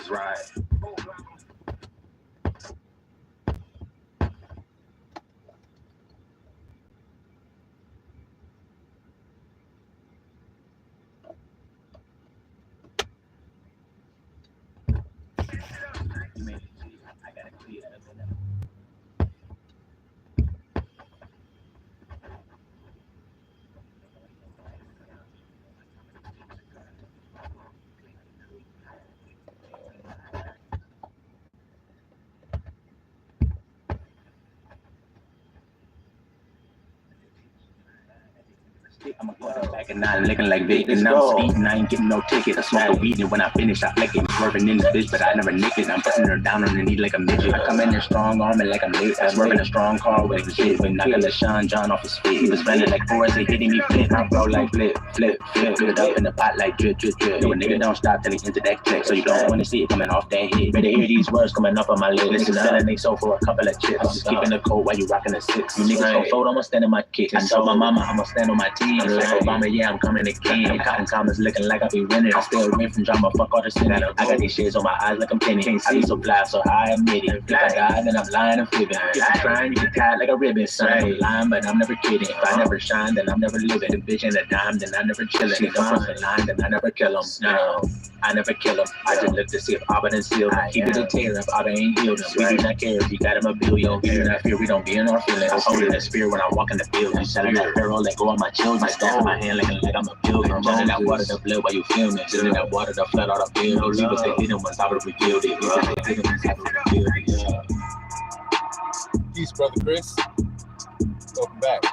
right. You made it. I gotta clear that up. I'm a quarterback and I'm looking like big and I'm speeding. I ain't getting no ticket. I smoke the weed and when I finish, I flick it. Swerving in this bitch, but I never nick it. I'm putting her down on the knee like a midget. I come in there strong arming like I'm late. I swerving a strong car with shit. When knocking LaShawn John off his feet. He was running like Forrest, they hitting me flip. I roll like flip. Put it up in the pot like drip. Yo, a nigga don't stop till he enter that clip. So you don't want to see it coming off that hit. Better hear these words coming off of my lips. Listen, selling they sold for a couple of chips. I'm just keeping the cold while you rocking the six. You niggas gon' fold, I'ma stand on my kick. I told my mama I'ma stand on my team. I'm like Obama, yeah, I'm coming again. I'm cotton commas looking like I be winning. I still win from drama, fuck all the sin. I got these shades on my eyes like I'm pinning. I be so fly, so high, I admit it. If I die, then I'm lying and fibbing. If you trying, you get tied like a ribbon. Son, I'm lying, but I'm never kidding. If I never shine, then I'm never living. The bitch ain't a dime, then I never chillin'. If I'm cross the line, then I never kill 'em. No, I never kill 'em. I just look to see if Abba done sealed him. Keep it a tear if Abba ain't healed him. We do not care if you got him a billion. We do not fear, we don't be in our feelings. I'm holding the spear when I walk in the field. I'm selling that barrel, let go of my children. Staff in my hand like I'm a pilgrim. Running that water, the blood while you film it. Sitting that water, the flood, all the bill. No leave us, they hidden ones, I would revealed it. They hidden ones, I would revealed it. Peace, brother Chris. Welcome back.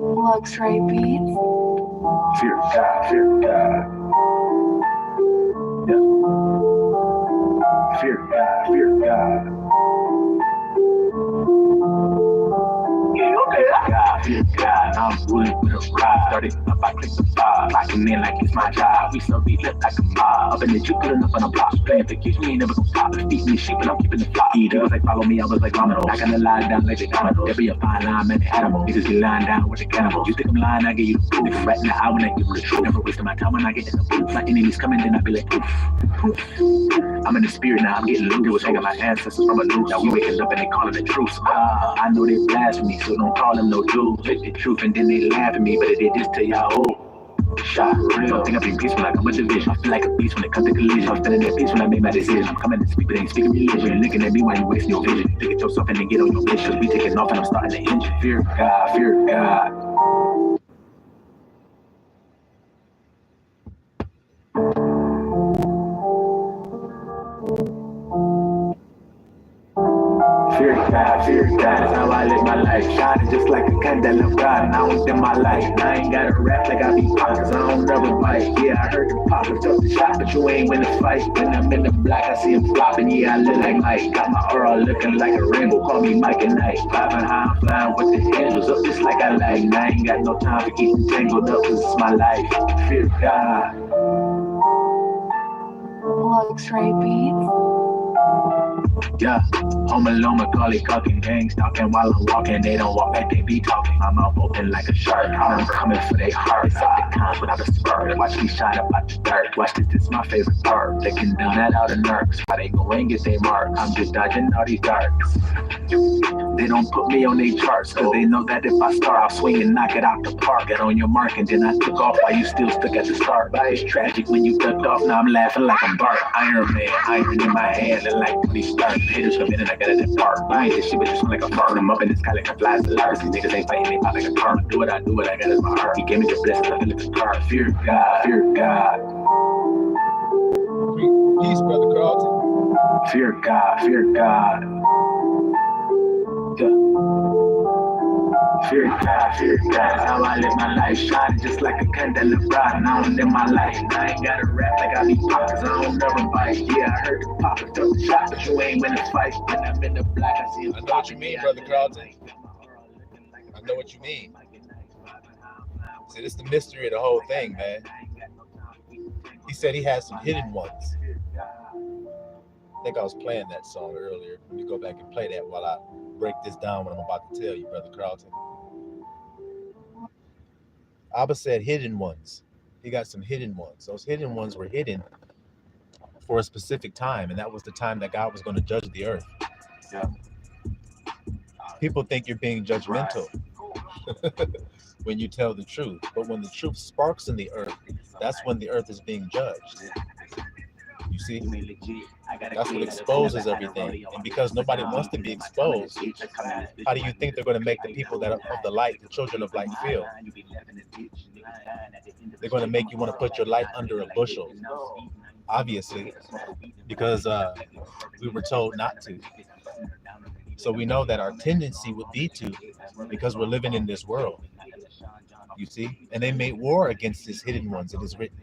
Luxray Beats. Fear God, fear God. Yeah. Fear God, fear God. Fear God, I'm ruling with a ride. Started up, I click the bar. Clocking in like it's my job. We so beat lit like a mob. Up in the Jeep, put enough on the block. Playing for keeps me ain't never gon' stop. Feed me sheep and I'm keeping the flock. He was like, follow me, I was like, domino. Not gonna lie down like the domino. There be a fine line, man, the animal. Niggas be lying down with the cannibal. You think I'm lying, I give you the proof. Right now, I wanna give you the truth. Never wasting my time when I get in the booth. My enemies coming, then I be like, poof. I'm in the spirit now, I'm getting loose. It was hanging my ancestors from a noose. Now we waking up and they calling the truce. I know they blasphemy, so don't call them no Jews. Take the truth and then they laugh at me, but it did this to y'all. Shot real. Think I be peaceful like I'm a division. I feel like a beast when it comes to collision. I'm feeling that peace when I make my decision. I'm coming to speak, but ain't speaking religion. Looking at me while you wasting your vision. Look at yourself and then get on your mission. We taking off and I'm starting the engine. Fear God, fear God. Fear God, that's how I live my life. Shining just like a candle of God, and I don't dim my light. And I ain't gotta rap like I be pop, cause I don't never bite. Yeah, I heard the pop and took the shot, but you ain't win the fight. When I'm in the black, I see him flopping, yeah, I look like Mike. Got my aura looking like a rainbow, call me Mike and Knight. Vibing high, I'm flying with the angels up just like I like. And I ain't got no time for getting tangled up, cause it's my life. Fear God. Luxray Beats. Yeah, home alone, Macaulay Culkin, gang stalking while I'm walking. They don't walk like they be talking. My mouth open like a shark. I'm coming for their hearts. Up the cons without a spur. Watch me shine up out the dirt. Watch this my favorite part. Licking down that outer nerves. Why they go and get their mark? I'm just dodging all these darts. They don't put me on their charts, cause they know that if I start, I'll swing and knock it out the park. Get on your mark and then I took off while you still stuck at the start. But it's tragic when you ducked off, now I'm laughing like I'm Bart. Iron Man, iron in my hand, and like Tony Stark. Haters come in and I gotta depart. I ain't this shit, but just like a fart. I'm up in the sky like a fly Solaris. These niggas ain't fighting, they pop like a car. Do what I got is my heart. He gave me the blessings, I feel like a car. Fear God, fear God. Peace, brother Carlton. Fear God, fear God. Yeah. Fear God, fear God. That's how I live my life. Shine just like a candelabra. Now I'm in my life. I ain't gotta rap like I be pop, cause I don't never bite. Yeah, I heard the pop, felt the shot, but you ain't win the fight. When I'm in the black, I see I know what you mean, Brother Carlton. I know what you mean. See, this is the mystery of the whole thing, man. He said he has some hidden ones. I think I was playing that song earlier. Let me go back and play that while I break this down what I'm about to tell you, Brother Carlton. Abba said hidden ones. He got some hidden ones. Those hidden ones were hidden for a specific time, and that was the time that God was going to judge the earth. Yeah. People think you're being judgmental when you tell the truth, but when the truth sparks in the earth, that's when the earth is being judged. You see, that's what exposes everything. And because nobody wants to be exposed, how do you think they're going to make the people that are of the light, the children of light, feel? They're going to make you want to put your light under a bushel, obviously, because we were told not to. So we know that our tendency would be to, because we're living in this world, you see, and they made war against his hidden ones. It is written.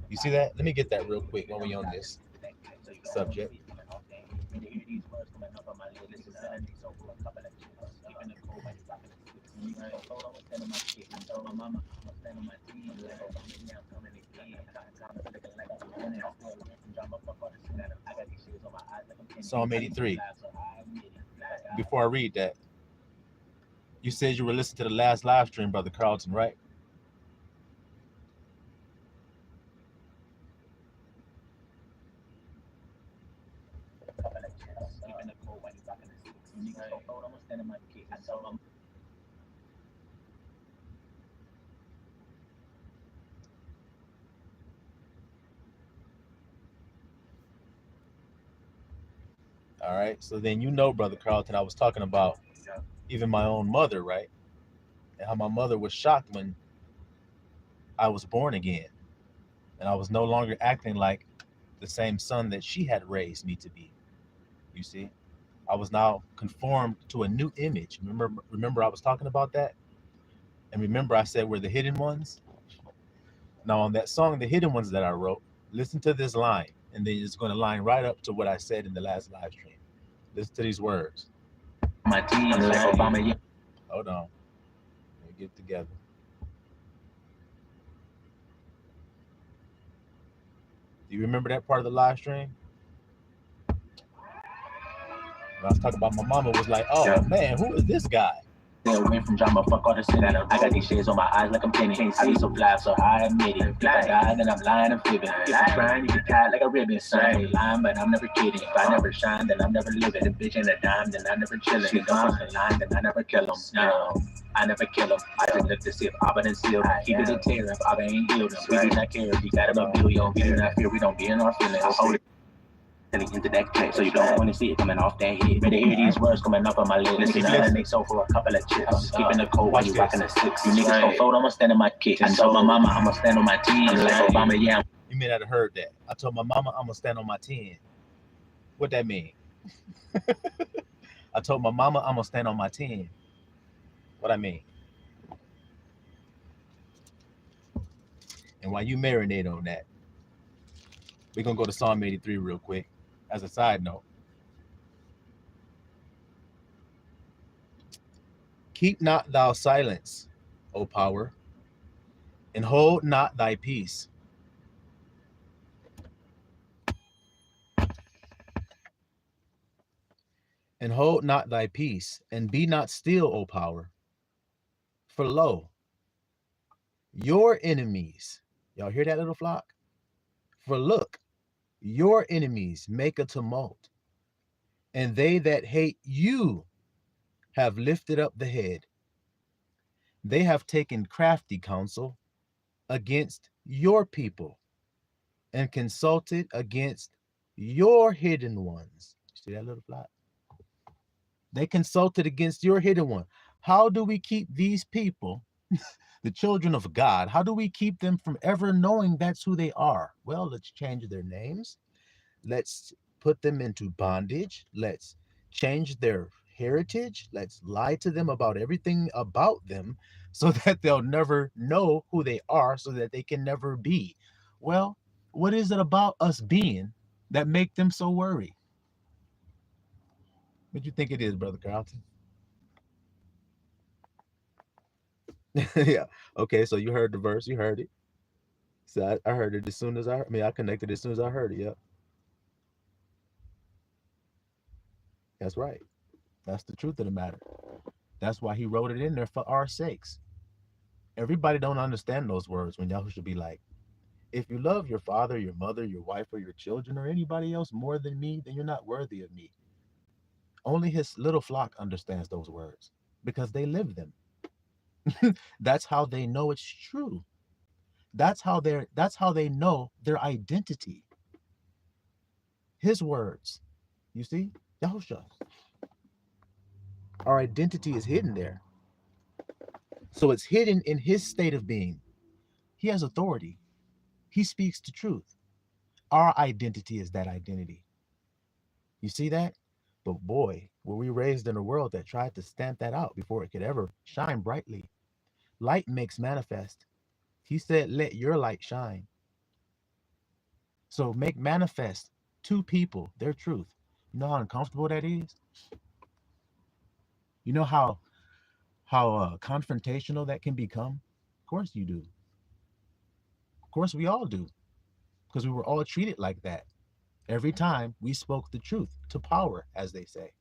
You see that? Let me get that real quick while we're on this subject. Psalm 83. Before I read that, you said you were listening to the last live stream, Brother Carlton, right? All right. So then you know, Brother Carlton, I was talking about even my own mother, right? And how my mother was shocked when I was born again. And I was no longer acting like the same son that she had raised me to be. You see? I was now conformed to a new image. Remember I was talking about that? And remember I said we're the hidden ones? Now on that song, The Hidden Ones that I wrote, listen to this line. And then it's going to line right up to what I said in the last live stream. Listen to these words. My team, like Obama, yeah. Hold on. Let me get together. Do you remember that part of the live stream? When I was talking about my mama was like, oh yeah, man, who is this guy? They went from drama, fuck all the shit. I got these shades on my eyes like I'm pinning. I be so fly, so I admit it. If I die, then I'm lying and fibbing. If I'm trying, you get tied like a ribbon. So I ain't lying, but I'm never kidding. If I never shine, then I'm never living. If bitch ain't a dime, then I never chillin'. If I'm in line, then I never kill him. No, I never kill him. I just look to see if Abba done sealed him. He didn't tear if Abba ain't healed him. We do not care if he got him a billion. We do not fear, we don't be in our feelings. I hold it into that clip, so you don't want to see it coming off that head. Better hear these words coming up on my lips. Listen, I make so for a couple of chips. I'm just keeping the cold while you rocking the six. You niggas gon' fold, I'ma stand on my kick. I told my mama I'ma stand on my team. Like Obama, yeah. You may not have heard that. I told my mama I'ma stand on my 10. What that mean? I told my mama I'ma stand on my 10. What I mean? And while you marinate on that, we're gonna go to Psalm 83 real quick. As a side note, keep not thou silence, O power, and hold not thy peace. And hold not thy peace, and be not still, O power. For lo, your enemies, y'all hear that, little flock? For look, your enemies make a tumult, and they that hate you have lifted up the head. They have taken crafty counsel against your people and consulted against your hidden ones. See that little flat? They consulted against your hidden one. How do we keep these people, the children of God, how do we keep them from ever knowing that's who they are? Well, let's change their names. Let's put them into bondage. Let's change their heritage. Let's lie to them about everything about them so that they'll never know who they are, so that they can never be. Well, what is it about us being that make them so worried? What do you think it is, Brother Carlton? Yeah. Okay, so you heard the verse, you heard it. So I heard it as soon as I mean, I connected as soon as I heard it. Yep. That's right. That's the truth of the matter. That's why he wrote it in there for our sakes. Everybody don't understand those words when y'all should be like, if you love your father, your mother, your wife, or your children, or anybody else more than me, then you're not worthy of me. Only his little flock understands those words because they live them. That's how they know it's true. That's how they know their identity. His words. You see? Yahusha. Our identity is hidden there. So it's hidden in his state of being. He has authority. He speaks the truth. Our identity is that identity. You see that? But boy, were we raised in a world that tried to stamp that out before it could ever shine brightly. Light makes manifest. He said, let your light shine. So make manifest to people their truth. You know how uncomfortable that is? You know how confrontational that can become? Of course you do. Of course we all do. Because we were all treated like that. Every time we spoke the truth to power, as they say.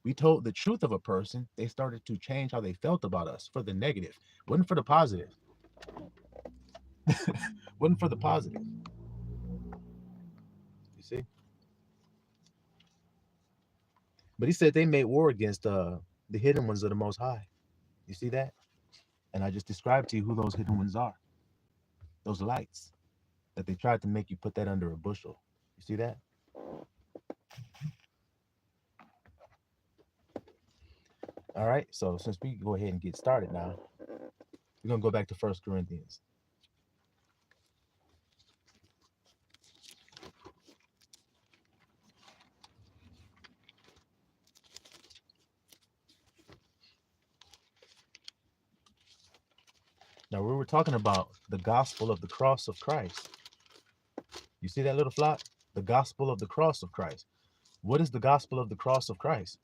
We told the truth of a person, they started to change how they felt about us for the negative. Wasn't for the positive. Wasn't for the positive. You see? But he said they made war against the hidden ones of the Most High. You see that? And I just described to you who those hidden ones are. Those lights that they tried to make you put that under a bushel. You see that? All right. So since we go ahead and get started now, we're going to go back to 1 Corinthians. Now, we were talking about the gospel of the cross of Christ. You see that little flock? The gospel of the cross of Christ. What is the gospel of the cross of Christ?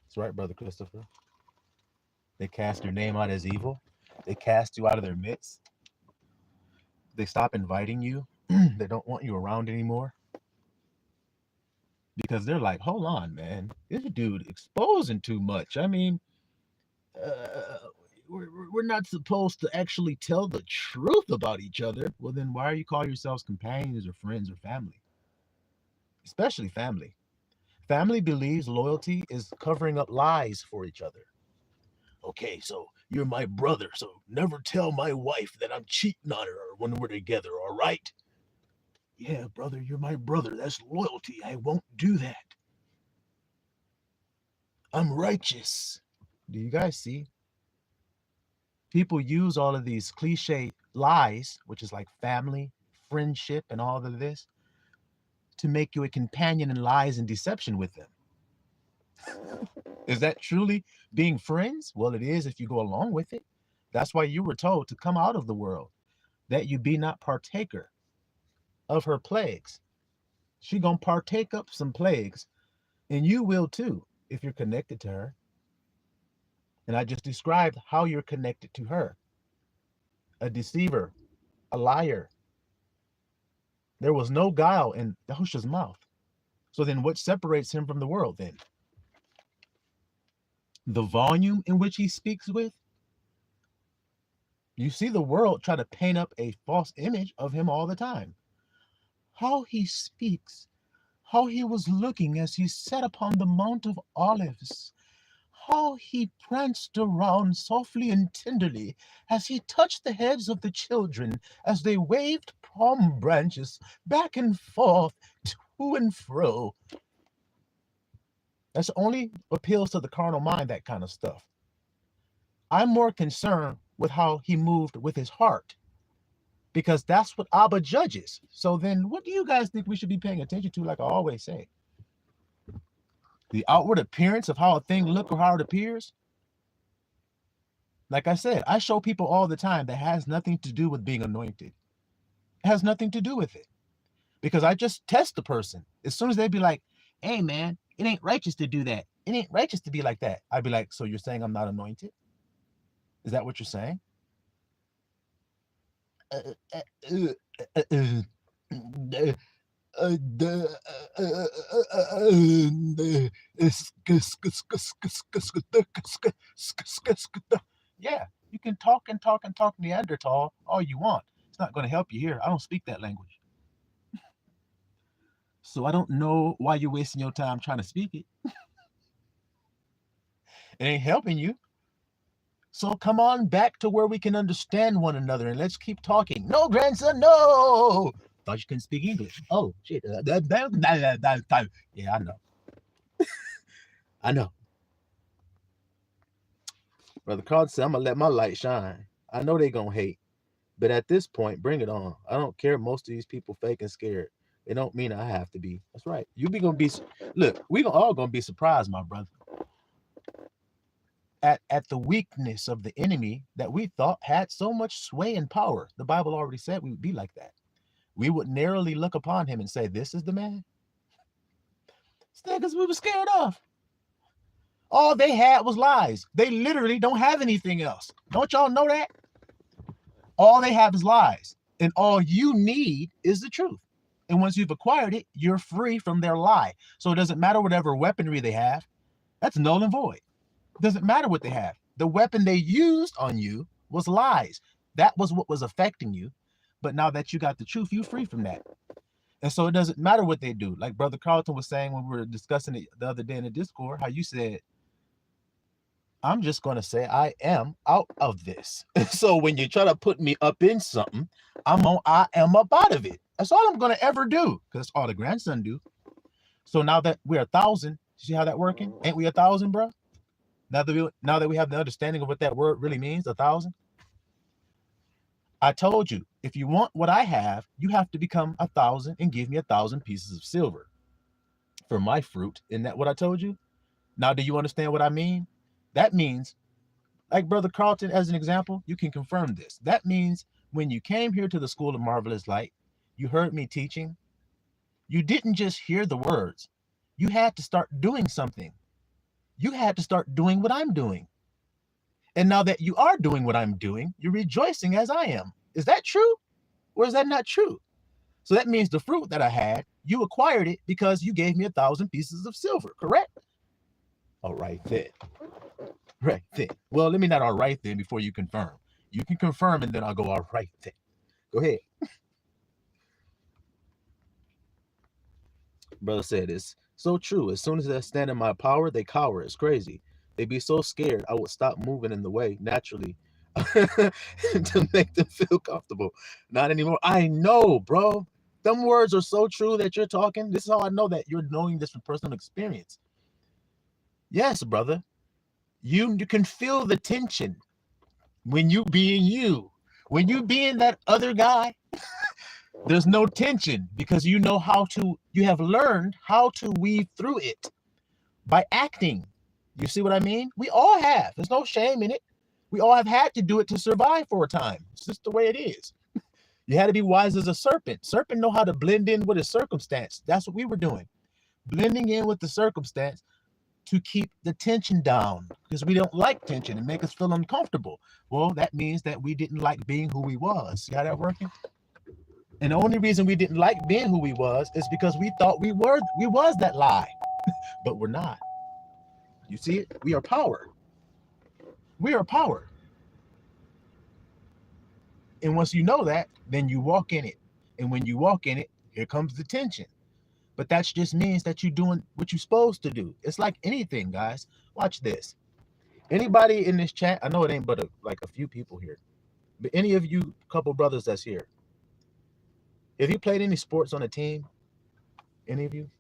That's right, Brother Christopher. They cast your name out as evil. They cast you out of their midst. They stop inviting you. They don't want you around anymore. Because they're like, hold on, man. This dude exposing too much. I mean, we're not supposed to actually tell the truth about each other. Well, then why are you calling yourselves companions or friends or family? Especially family. Family believes loyalty is covering up lies for each other. Okay, so you're my brother, so never tell my wife that I'm cheating on her when we're together, all right? Yeah, brother, you're my brother. That's loyalty. I won't do that. I'm righteous. Do you guys see? People use all of these cliche lies, which is like family, friendship, and all of this, to make you a companion in lies and deception with them. Is that truly being friends? Well, it is if you go along with it. That's why you were told to come out of the world, that you be not partaker of her plagues. She gonna partake up some plagues, and you will too if you're connected to her. And I just described how you're connected to her. A deceiver, a liar. There was no guile in Yahushua's mouth. So then what separates him from the world then? The volume in which he speaks with? You see the world try to paint up a false image of him all the time. How he speaks, how he was looking as he sat upon the Mount of Olives, how he pranced around softly and tenderly as he touched the heads of the children as they waved palm branches back and forth, to and fro. That's only appeals to the carnal mind, that kind of stuff. I'm more concerned with how he moved with his heart, because that's what Abba judges. So then what do you guys think we should be paying attention to, like I always say? The outward appearance of how a thing looks or how it appears? Like I said, I show people all the time that has nothing to do with being anointed. It has nothing to do with it. Because I just test the person. As soon as they be like, hey man, it ain't righteous to do that. It ain't righteous to be like that. I'd be like, so you're saying I'm not anointed? Is that what you're saying? Yeah, you can talk and talk and talk Neanderthal all you want. It's not going to help you here. I don't speak that language. So I don't know why you're wasting your time trying to speak it. It ain't helping you. So come on back to where we can understand one another and let's keep talking. No, grandson, no. Thought you couldn't speak English. Oh, shit. Yeah, I know. I know. Brother Carl said, I'm going to let my light shine. I know they going to hate. But at this point, bring it on. I don't care. Most of these people fake and scared. It don't mean I have to be. That's right. You be going to be. Look, we all going to be surprised, my brother. At the weakness of the enemy that we thought had so much sway and power. The Bible already said we would be like that. We would narrowly look upon him and say, this is the man. It's because we were scared of. All they had was lies. They literally don't have anything else. Don't y'all know that? All they have is lies. And all you need is the truth. And once you've acquired it, you're free from their lie. So it doesn't matter whatever weaponry they have. That's null and void. It doesn't matter what they have. The weapon they used on you was lies. That was what was affecting you. But now that you got the truth, you're free from that. And so it doesn't matter what they do. Like Brother Carlton was saying when we were discussing it the other day in the Discord, how you said, I'm just going to say I am out of this. So when you try to put me up in something, I am up out of it. That's all I'm going to ever do, because that's all the grandson do. So now that we're 1,000, see how that working? Ain't we 1,000, bro? Now that we have the understanding of what that word really means, 1,000. I told you, if you want what I have, you have to become 1,000 and give me 1,000 pieces of silver for my fruit. Isn't that what I told you? Now, do you understand what I mean? That means, like Brother Carlton, as an example, you can confirm this. That means when you came here to the School of Marvelous Light, you heard me teaching. You didn't just hear the words. You had to start doing something. You had to start doing what I'm doing. And now that you are doing what I'm doing, you're rejoicing as I am. Is that true? Or is that not true? So that means the fruit that I had, you acquired it because you gave me 1,000 pieces of silver, correct? All right then. Right then. Well, let me not all right then before you confirm. You can confirm and then I'll go all right then. Go ahead. Brother said it's so true. As soon as I stand in my power, they cower. It's crazy. They be so scared I would stop moving in the way naturally to make them feel comfortable. Not anymore. I know, bro. Them words are so true that you're talking. This is how I know that you're knowing this from personal experience. Yes, brother. You can feel the tension when you being you. When you being that other guy, there's no tension because you know you have learned how to weave through it by acting. You see what I mean? We all have. There's no shame in it. We all have had to do it to survive for a time. It's just the way it is. You had to be wise as a serpent. Serpent know how to blend in with his circumstance. That's what we were doing. Blending in with the circumstance to keep the tension down because we don't like tension and make us feel uncomfortable. Well, that means that we didn't like being who we was. See how that working? And the only reason we didn't like being who we was is because we thought we was that lie, but we're not. You see it? We are power. We are power. And once you know that, then you walk in it. And when you walk in it, here comes the tension. But that just means that you're doing what you're supposed to do. It's like anything, guys. Watch this. Anybody in this chat, I know it ain't but like a few people here, but any of you couple brothers that's here, have you played any sports on a team? Any of you?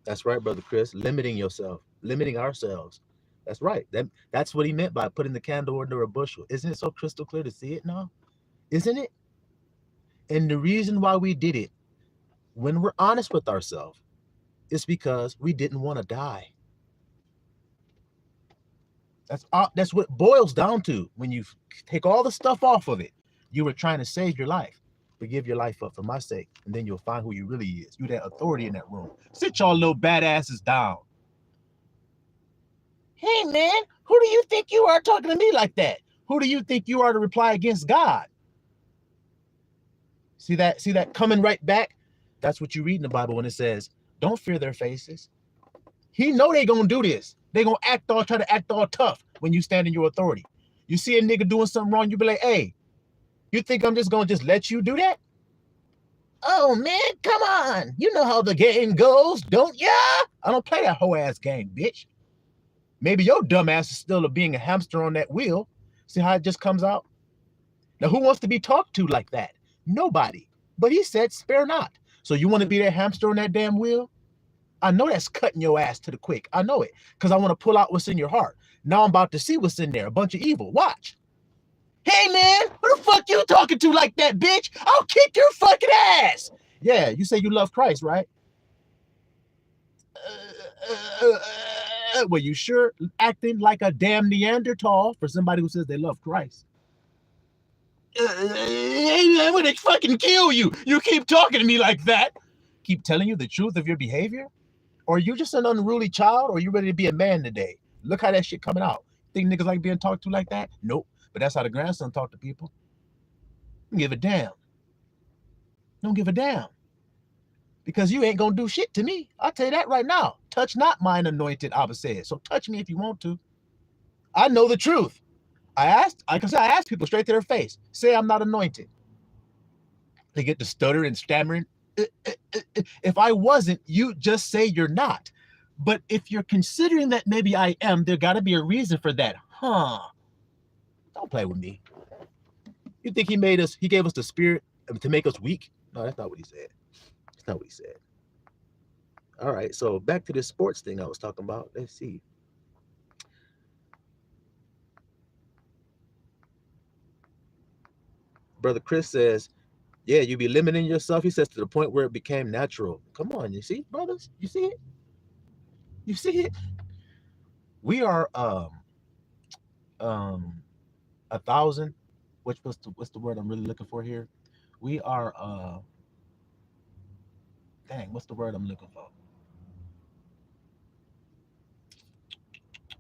That's right, Brother Chris. Limiting yourself, limiting ourselves. That's right. That's what he meant by putting the candle under a bushel. Isn't it so crystal clear to see it now? Isn't it? And the reason why we did it, when we're honest with ourselves, is because we didn't want to die. That's what it boils down to. When you take all the stuff off of it, you were trying to save your life. But give your life up for my sake, and then you'll find who you really is. You that authority in that room. Sit y'all little badasses down. Hey man, who do you think you are talking to me like that? Who do you think you are to reply against God? See that coming right back? That's what you read in the Bible when it says, don't fear their faces. He know they gonna do this. They gonna try to act all tough when you stand in your authority. You see a nigga doing something wrong, you be like, hey, you think I'm just gonna let you do that? Oh man, come on. You know how the game goes, don't ya? I don't play that whole ass game, bitch. Maybe your dumb ass is still being a hamster on that wheel. See how it just comes out? Now, who wants to be talked to like that? Nobody. But he said, spare not. So you want to be that hamster on that damn wheel? I know that's cutting your ass to the quick. I know it, because I want to pull out what's in your heart. Now I'm about to see what's in there. A bunch of evil. Watch. Hey, man, who the fuck you talking to like that, bitch? I'll kick your fucking ass. Yeah, you say you love Christ, right? Well, you sure acting like a damn Neanderthal for somebody who says they love Christ. I'm gonna fucking kill you. You keep talking to me like that. Keep telling you the truth of your behavior? Or are you just an unruly child, or are you ready to be a man today? Look how that shit coming out. Think niggas like being talked to like that? Nope. But that's how the grandson talk to people. Don't give a damn. Don't give a damn. Because you ain't gonna do shit to me. I'll tell you that right now. Touch not mine anointed, Abba said. So touch me if you want to. I know the truth. I asked people straight to their face. Say I'm not anointed. They get to stutter and stammering. If I wasn't, you just say you're not. But if you're considering that maybe I am, there got to be a reason for that. Huh? Don't play with me. You think he gave us the spirit to make us weak? No, that's not what he said. That's not what he said. All right, so back to this sports thing I was talking about. Let's see. Brother Chris says, yeah, you be limiting yourself. He says to the point where it became natural. Come on, you see, brothers? You see it? You see it? We are 1,000. What's the word I'm really looking for here? We are dang, what's the word I'm looking for?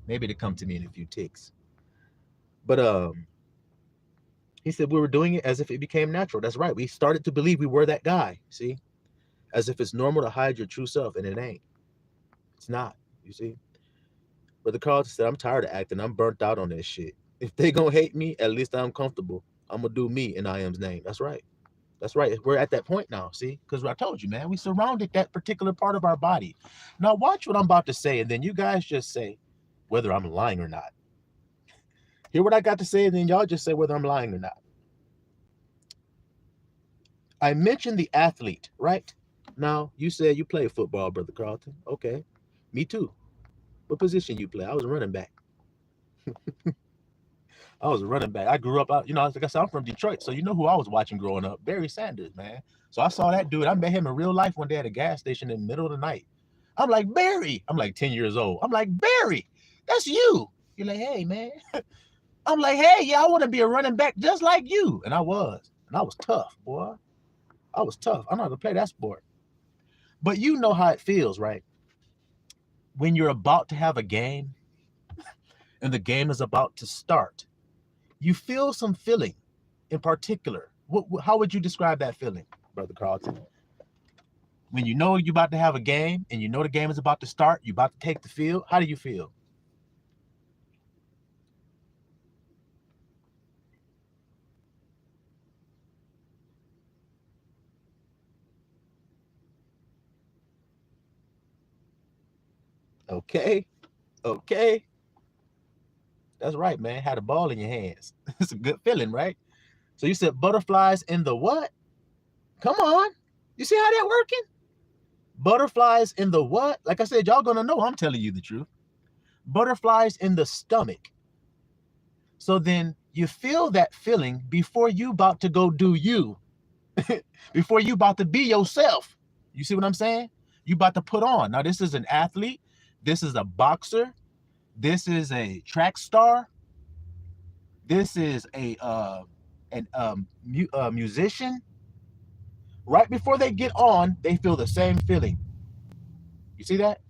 Maybe it'll come to me in a few ticks. But he said we were doing it as if it became natural. That's right. We started to believe we were that guy. See? As if it's normal to hide your true self, and it ain't. It's not. You see? Brother Carlton said, I'm tired of acting. I'm burnt out on this shit. If they gonna hate me, at least I'm comfortable. I'm gonna do me in I am's name. That's right. That's right. We're at that point now, see? Because I told you, man, we surrounded that particular part of our body. Now watch what I'm about to say, and then you guys just say whether I'm lying or not. Hear what I got to say, and then y'all just say whether I'm lying or not. I mentioned the athlete, right? Now, you said you play football, Brother Carlton. Okay. Me too. What position you play? I was a running back. I was a running back. I grew up out, like I said, I'm from Detroit, so you know who I was watching growing up? Barry Sanders, man. So I saw that dude. I met him in real life one day at a gas station in the middle of the night. I'm like, Barry. I'm like 10 years old. I'm like, Barry, that's you. You're like, hey, man. I'm like, hey, yeah, I want to be a running back just like you. And I was. And I was tough, boy. I was tough. I'm not going to play that sport. But you know how it feels, right? When you're about to have a game and the game is about to start, you feel some feeling in particular. How would you describe that feeling, Brother Carlton? When you know you're about to have a game and you know the game is about to start, you're about to take the field, how do you feel? Okay. That's right, man. Had a ball in your hands. It's a good feeling, right? So you said butterflies in the what? Come on. You see how that working? Butterflies in the what? Like I said, y'all gonna know I'm telling you the truth. butterflies in the stomach. So then you feel that feeling before you about to go do you, before you about to be yourself. You see what I'm saying? You about to put on. Now, this is an athlete. This is a boxer. This is a track star. This is a musician. Right before they get on, they feel the same feeling. You see that?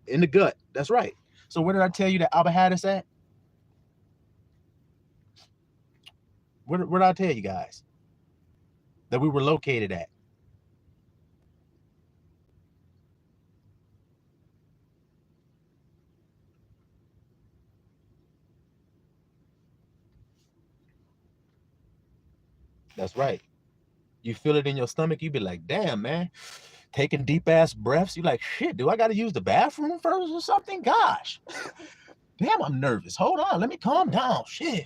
In the gut. That's right. So where did I tell you that Abba had us at? Where did I tell you guys that we were located at? That's right. You feel it in your stomach. You be like, damn, man. Taking deep ass breaths. You like, shit, do I got to use the bathroom first or something? Gosh. Damn, I'm nervous. Hold on. Let me calm down. Shit.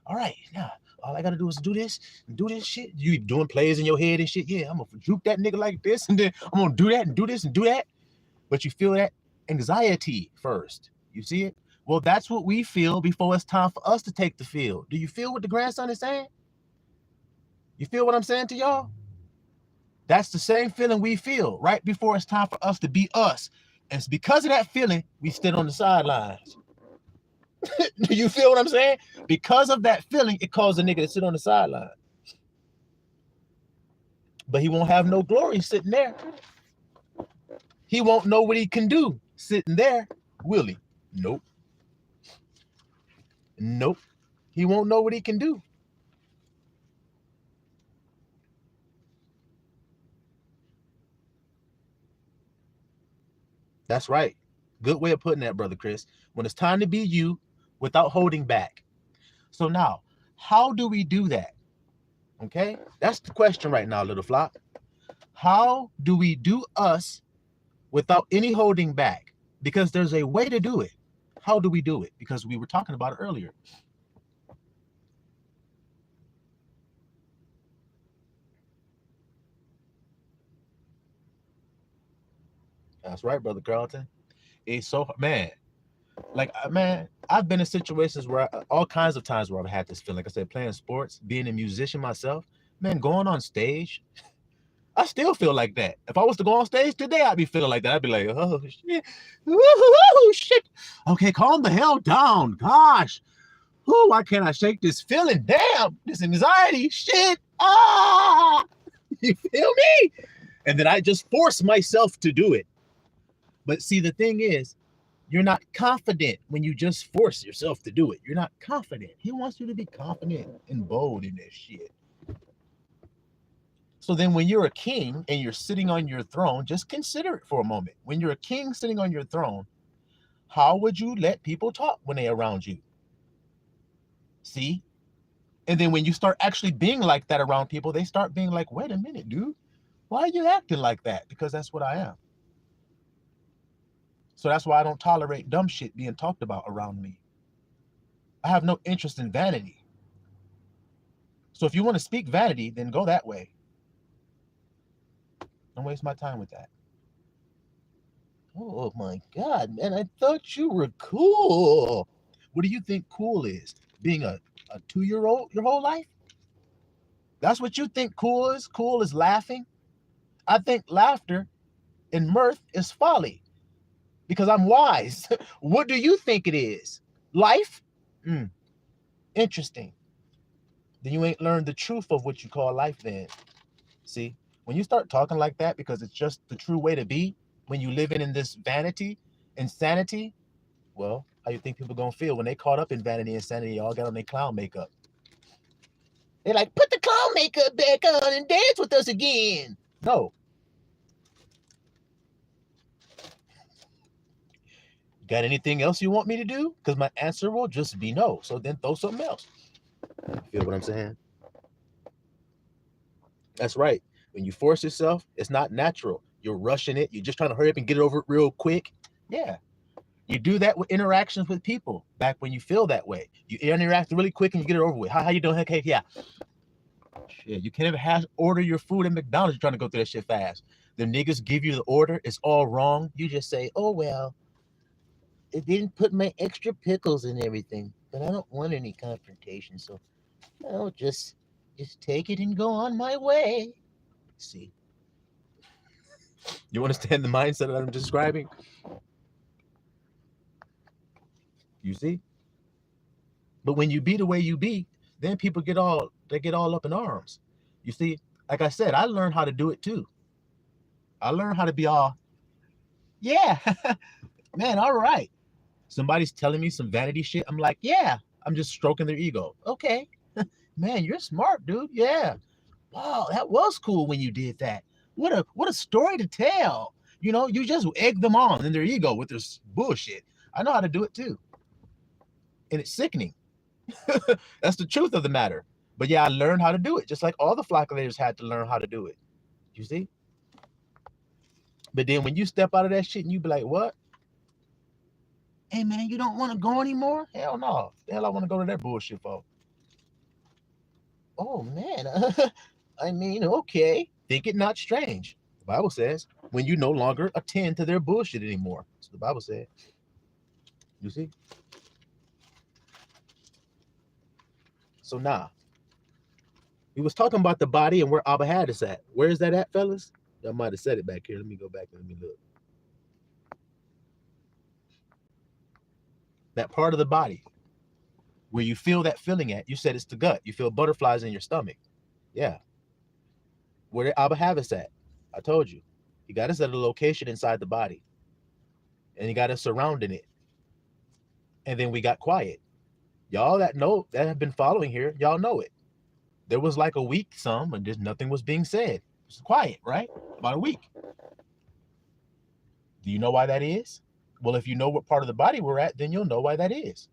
All right. Now, all I got to do is do this and do this shit. You doing plays in your head and shit. Yeah, I'm going to juke that nigga like this. And then I'm going to do that and do this and do that. But you feel that anxiety first. You see it? Well, that's what we feel before it's time for us to take the field. Do you feel what the grandson is saying? You feel what I'm saying to y'all? That's the same feeling we feel right before it's time for us to be us. And it's because of that feeling, we sit on the sidelines. Do you feel what I'm saying? Because of that feeling, it causes a nigga to sit on the sideline. But he won't have no glory sitting there. He won't know what he can do sitting there, will he? Nope. Nope. He won't know what he can do. That's right. Good way of putting that, Brother Chris. When it's time to be you without holding back. So now, how do we do that? Okay, that's the question right now, little flock. How do we do us without any holding back? Because there's a way to do it. How do we do it? Because we were talking about it earlier. That's right, Brother Carlton. It's so, man, like, man, I've been in situations where all kinds of times where I've had this feeling. Like I said, playing sports, being a musician myself, man, going on stage, I still feel like that. If I was to go on stage today, I'd be feeling like that. I'd be like, oh, shit. Woo-hoo, shit. Okay, calm the hell down. Gosh. Ooh, why can't I shake this feeling? Damn, this anxiety. Shit. Ah. You feel me? And then I just force myself to do it. But see, the thing is, you're not confident when you just force yourself to do it. You're not confident. He wants you to be confident and bold in this shit. So then when you're a king and you're sitting on your throne, just consider it for a moment. When you're a king sitting on your throne, how would you let people talk when they're around you? See? And then when you start actually being like that around people, they start being like, wait a minute, dude. Why are you acting like that? Because that's what I am. So that's why I don't tolerate dumb shit being talked about around me. I have no interest in vanity. So if you want to speak vanity, then go that way. Don't waste my time with that. Oh my God, man, I thought you were cool. What do you think cool is? Being a 2-year-old your whole life? That's what you think cool is? Cool is laughing? I think laughter and mirth is folly. Because I'm wise. What do you think it is? Life? Interesting. Then you ain't learned the truth of what you call life then. See, when you start talking like that because it's just the true way to be, when you live in this vanity, insanity, well, how you think people gonna feel when they caught up in vanity, insanity, all got on their clown makeup? They're like, put the clown makeup back on and dance with us again. No. Got anything else you want me to do? Because my answer will just be no. So then throw something else. Feel what I'm saying? That's right. When you force yourself, it's not natural. You're rushing it. You're just trying to hurry up and get it over it real quick. Yeah. You do that with interactions with people back when you feel that way. You interact really quick and you get it over with. How you doing? Okay, yeah. Shit, you can't even order your food at McDonald's. You're trying to go through that shit fast. The niggas give you the order. It's all wrong. You just say, oh, well. it didn't put my extra pickles and everything, but I don't want any confrontation, so I'll just take it and go on my way. See, you understand the mindset that I'm describing? You see? But when you be the way you be, then people get all up in arms. You see, like I said, I learned how to do it too. I learned how to be all, yeah, man, all right. Somebody's telling me some vanity shit. I'm like, yeah, I'm just stroking their ego. Okay, man, you're smart, dude. Yeah. Wow, that was cool when you did that. What a story to tell. You know, you just egg them on in their ego with this bullshit. I know how to do it too. And it's sickening. That's the truth of the matter. But yeah, I learned how to do it, just like all the flaccolators had to learn how to do it. You see? But then when you step out of that shit and you be like, what? Hey man, you don't want to go anymore? Hell no. The hell I want to go to that bullshit for? Oh man. I mean, okay. Think it not strange. The Bible says when you no longer attend to their bullshit anymore. That's what the Bible said. You see? So now, we was talking about the body and where Abba had us at. Where is that at, fellas? I might have said it back here. Let me go back and let me look. That part of the body where you feel that feeling at, you said it's the gut. You feel butterflies in your stomach. Yeah. Where did Abba have us at? I told you. He got us at a location inside the body. And he got us surrounding it. And then we got quiet. Y'all that have been following here, y'all know it. There was like a week, and just nothing was being said. It was quiet, right? About a week. Do you know why that is? Well, if you know what part of the body we're at, then you'll know why that is.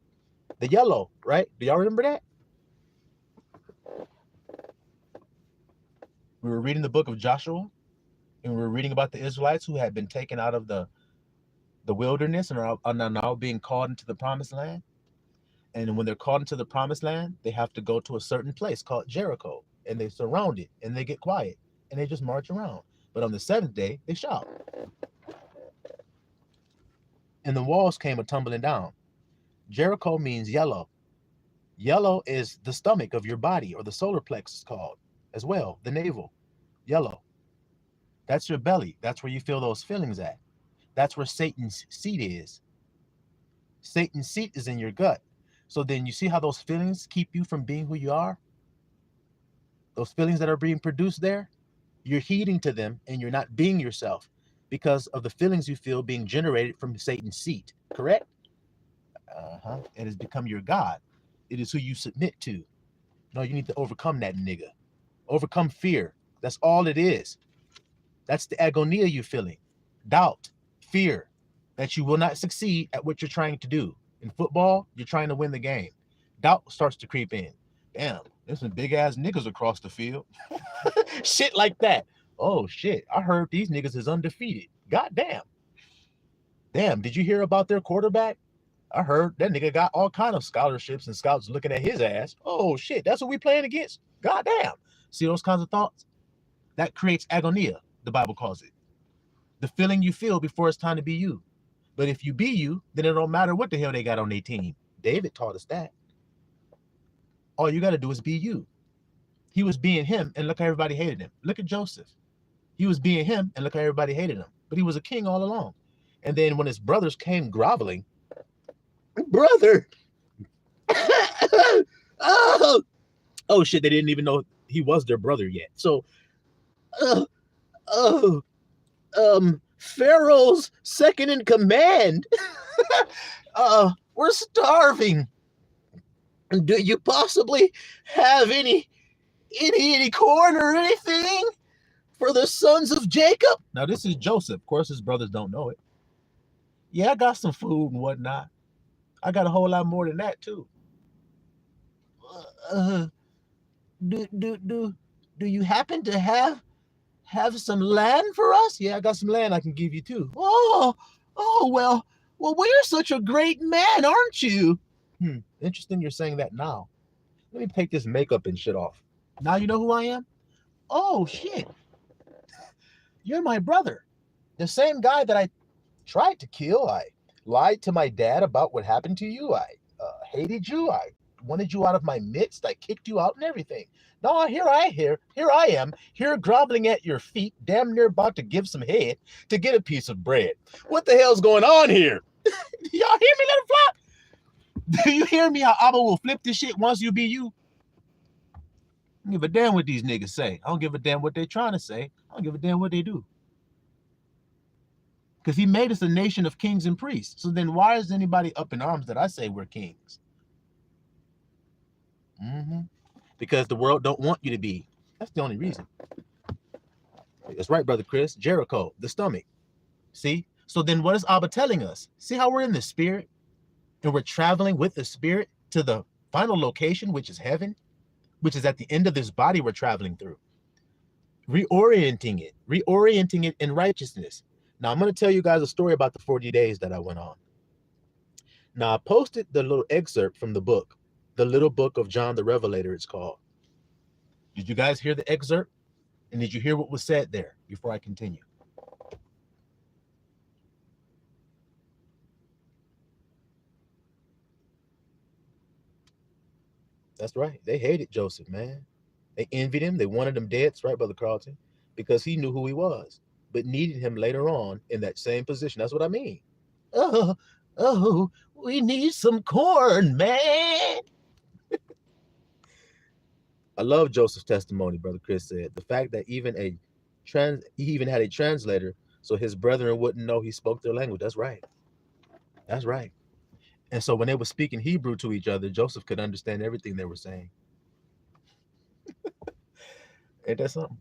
The yellow, right? Do y'all remember that? We were reading the book of Joshua, and we were reading about the Israelites who had been taken out of the wilderness and are now being called into the promised land. And when they're called into the promised land, they have to go to a certain place called Jericho, and they surround it, and they get quiet, and they just march around. But on the seventh day, they shout. And the walls came a-tumbling down. Jericho means yellow. Yellow is the stomach of your body, or the solar plexus called as well, the navel. Yellow. That's your belly. That's where you feel those feelings at. That's where Satan's seat is. Satan's seat is in your gut. So then you see how those feelings keep you from being who you are? Those feelings that are being produced there, you're heeding to them and you're not being yourself because of the feelings you feel being generated from Satan's seat, correct? It has become your God. It is who you submit to. No, you need to overcome that nigga. Overcome fear. That's all it is. That's the agonia you're feeling. Doubt, fear, that you will not succeed at what you're trying to do. In football, you're trying to win the game. Doubt starts to creep in. Damn, there's some big ass niggas across the field. Shit like that. Oh shit, I heard these niggas is undefeated. God damn. Damn, did you hear about their quarterback? I heard that nigga got all kind of scholarships and scouts looking at his ass. Oh shit, that's what we playing against? God damn. See those kinds of thoughts? That creates agonia, the Bible calls it. The feeling you feel before it's time to be you. But if you be you, then it don't matter what the hell they got on their team. David taught us that. All you got to do is be you. He was being him, and look how everybody hated him. Look at Joseph. He was being him, and look how everybody hated him. But he was a king all along. And then when his brothers came groveling, brother, oh shit, they didn't even know he was their brother yet. So, Pharaoh's second in command. We're starving. Do you possibly have any corn or anything for the sons of Jacob? Now this is Joseph. Of course, his brothers don't know it. Yeah, I got some food and whatnot. I got a whole lot more than that too. Do you happen to have some land for us? Yeah, I got some land I can give you too. Oh, well, we're such a great man, aren't you? Interesting you're saying that now. Let me take this makeup and shit off. Now you know who I am? Oh, shit. You're my brother. The same guy that I tried to kill. I lied to my dad about what happened to you. I hated you. I wanted you out of my midst. I kicked you out and everything. Now here I am, here groveling at your feet, damn near about to give some head to get a piece of bread. What the hell's going on here? Y'all hear me, little flock? Do you hear me how Abba will flip this shit once you be you? I don't give a damn what these niggas say. I don't give a damn what they're trying to say. I don't give a damn what they do. Because he made us a nation of kings and priests. So then why is anybody up in arms that I say we're kings? Because the world don't want you to be. That's the only reason. That's right, Brother Chris. Jericho, the stomach. See? So then what is Abba telling us? See how we're in the spirit? And we're traveling with the spirit to the final location, which is heaven, which is at the end of this body we're traveling through. Reorienting it in righteousness. Now, I'm going to tell you guys a story about the 40 days that I went on. Now, I posted the little excerpt from the book, the little book of John the Revelator, it's called. Did you guys hear the excerpt? And did you hear what was said there before I continue? That's right. They hated Joseph, man. They envied him. They wanted him dead. That's right, Brother Carlton, because he knew who he was, but needed him later on in that same position. That's what I mean. Oh, we need some corn, man. I love Joseph's testimony, Brother Chris said. The fact that he even had a translator so his brethren wouldn't know he spoke their language. That's right. That's right. And so when they were speaking Hebrew to each other, Joseph could understand everything they were saying. Ain't that something?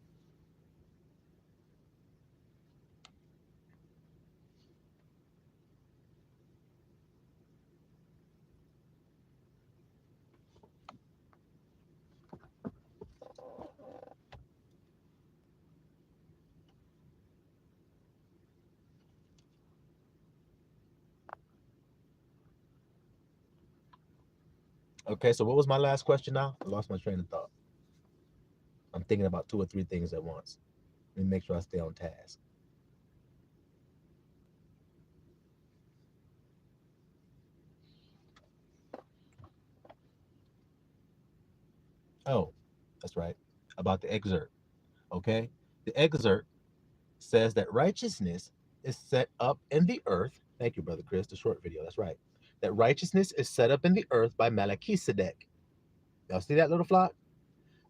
Okay, so what was my last question now? I lost my train of thought. I'm thinking about 2 or 3 things at once. Let me make sure I stay on task. Oh, that's right. About the excerpt. Okay? The excerpt says that righteousness is set up in the earth. Thank you, Brother Chris, the short video. That's right. That righteousness is set up in the earth by Melchizedek. Y'all see that, little flock?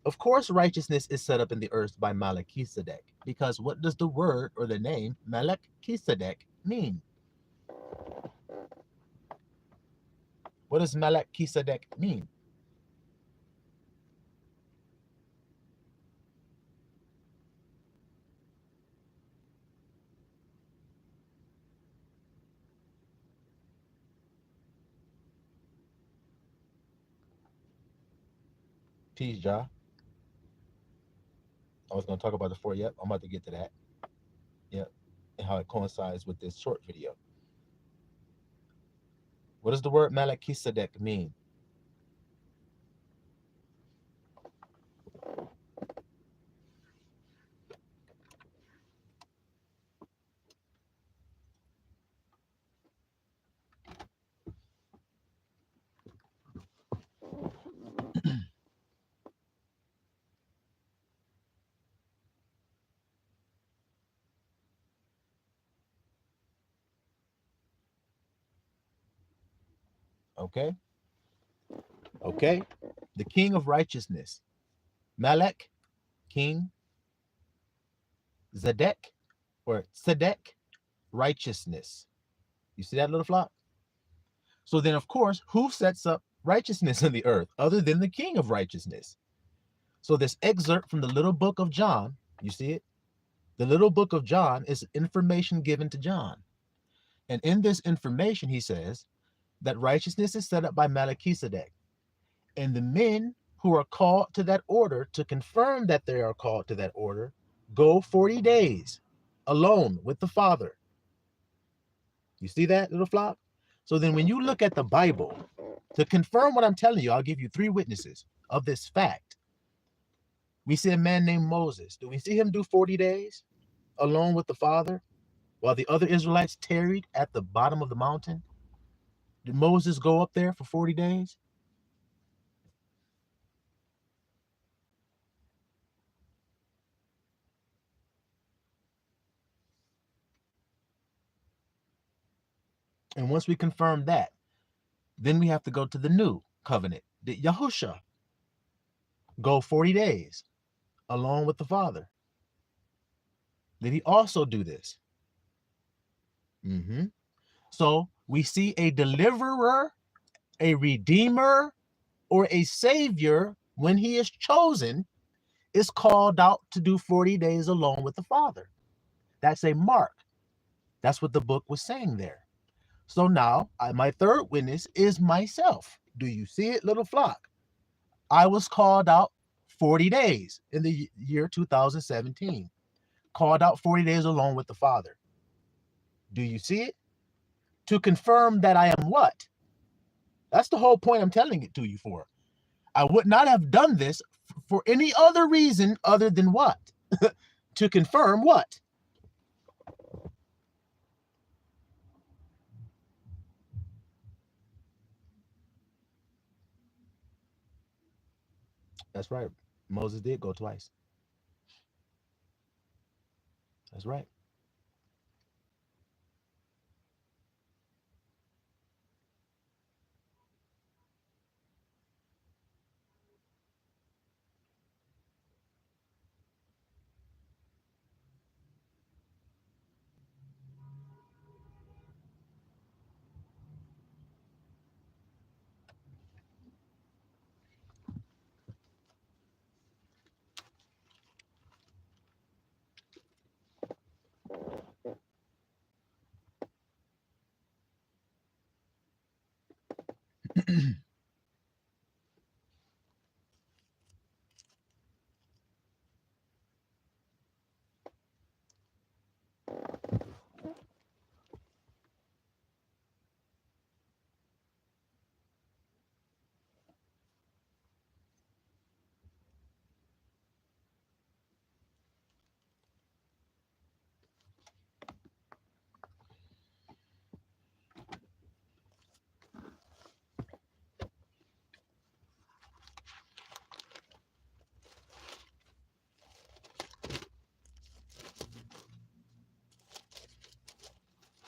Of course, righteousness is set up in the earth by Melchizedek, because what does the word or the name Melchizedek mean? What does Melchizedek mean? Peace, Ja. I was going to talk about the 4. Yep, I'm about to get to that. Yep, and how it coincides with this short video. What does the word Melchizedek mean? Okay. Okay. The king of righteousness. Melech, king. Zedek, or Tzedek, righteousness. You see that, little flock? So then, of course, who sets up righteousness in the earth other than the king of righteousness? So this excerpt from the little book of John, you see it? The little book of John is information given to John. And in this information, he says that righteousness is set up by Melchizedek. And the men who are called to that order, to confirm that they are called to that order, go 40 days alone with the Father. You see that, little flock? So then when you look at the Bible, to confirm what I'm telling you, I'll give you 3 witnesses of this fact. We see a man named Moses. Do we see him do 40 days alone with the Father while the other Israelites tarried at the bottom of the mountain? Did Moses go up there for 40 days? And once we confirm that, then we have to go to the new covenant. Did Yahusha go 40 days along with the Father? Did he also do this? So we see a deliverer, a redeemer, or a savior, when he is chosen, is called out to do 40 days alone with the Father. That's a mark. That's what the book was saying there. So now my third witness is myself. Do you see it, little flock? I was called out 40 days in the year 2017. Called out 40 days alone with the Father. Do you see it? To confirm that I am what? That's the whole point I'm telling it to you for. I would not have done this for any other reason other than what? To confirm what? That's right. Moses did go twice. That's right.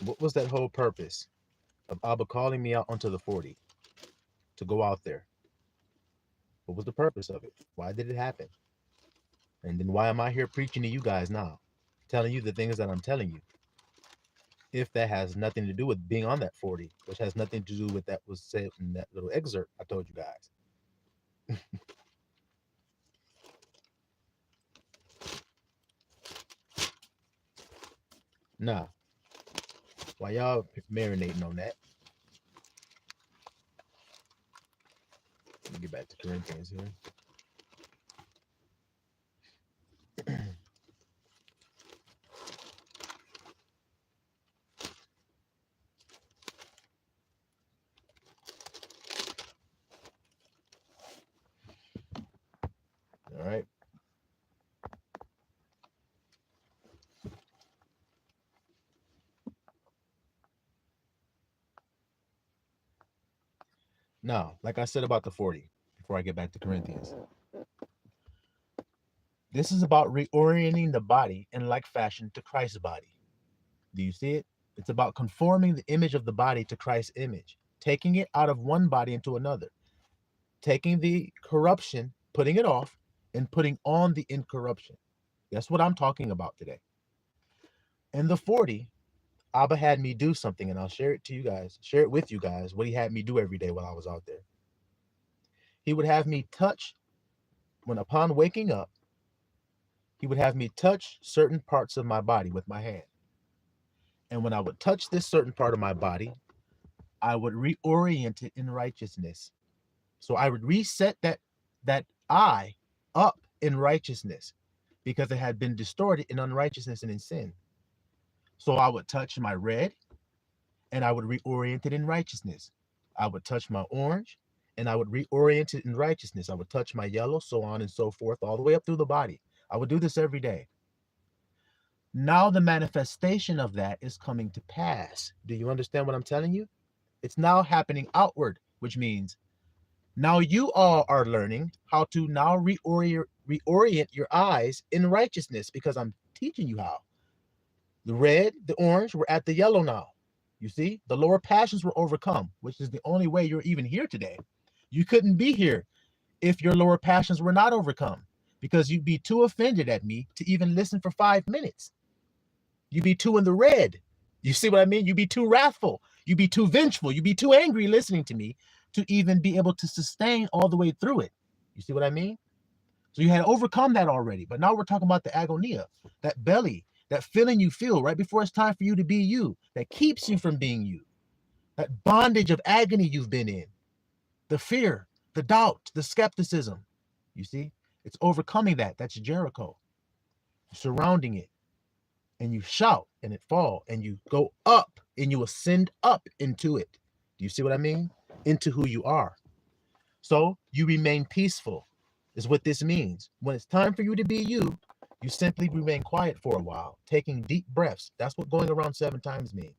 What was that whole purpose of Abba calling me out onto the 40 to go out there? What was the purpose of it? Why did it happen? And then why am I here preaching to you guys now, telling you the things that I'm telling you? If that has nothing to do with being on that 40, which has nothing to do with that was said in that little excerpt I told you guys. Nah. Why y'all marinating on that? Let me get back to Corinthians here. All right. Now, like I said about the 40, before I get back to Corinthians, this is about reorienting the body in like fashion to Christ's body. Do you see it? It's about conforming the image of the body to Christ's image, taking it out of one body into another, taking the corruption, putting it off, and putting on the incorruption. That's what I'm talking about today. In the 40, Abba had me do something, and I'll share it to you guys, share it with you guys, what he had me do every day while I was out there. He would have me touch, upon waking up, he would have me touch certain parts of my body with my hand. And when I would touch this certain part of my body, I would reorient it in righteousness. So I would reset that eye up in righteousness because it had been distorted in unrighteousness and in sin. So I would touch my red and I would reorient it in righteousness. I would touch my orange and I would reorient it in righteousness. I would touch my yellow, so on and so forth, all the way up through the body. I would do this every day. Now the manifestation of that is coming to pass. Do you understand what I'm telling you? It's now happening outward, which means now you all are learning how to now reorient your eyes in righteousness, because I'm teaching you how. The red, the orange, we're at the yellow now. You see, the lower passions were overcome, which is the only way you're even here today. You couldn't be here if your lower passions were not overcome, because you'd be too offended at me to even listen for 5 minutes. You'd be too in the red. You see what I mean? You'd be too wrathful. You'd be too vengeful. You'd be too angry listening to me to even be able to sustain all the way through it. You see what I mean? So you had overcome that already. But now we're talking about the agonia, that belly, that feeling you feel right before it's time for you to be you, that keeps you from being you, that bondage of agony you've been in, the fear, the doubt, the skepticism. You see, it's overcoming that. That's Jericho. Surrounding it. And you shout and it fall, and you go up and you ascend up into it. Do you see what I mean? Into who you are. So you remain peaceful is what this means. When it's time for you to be you, you simply remain quiet for a while, taking deep breaths. That's what going around 7 times means.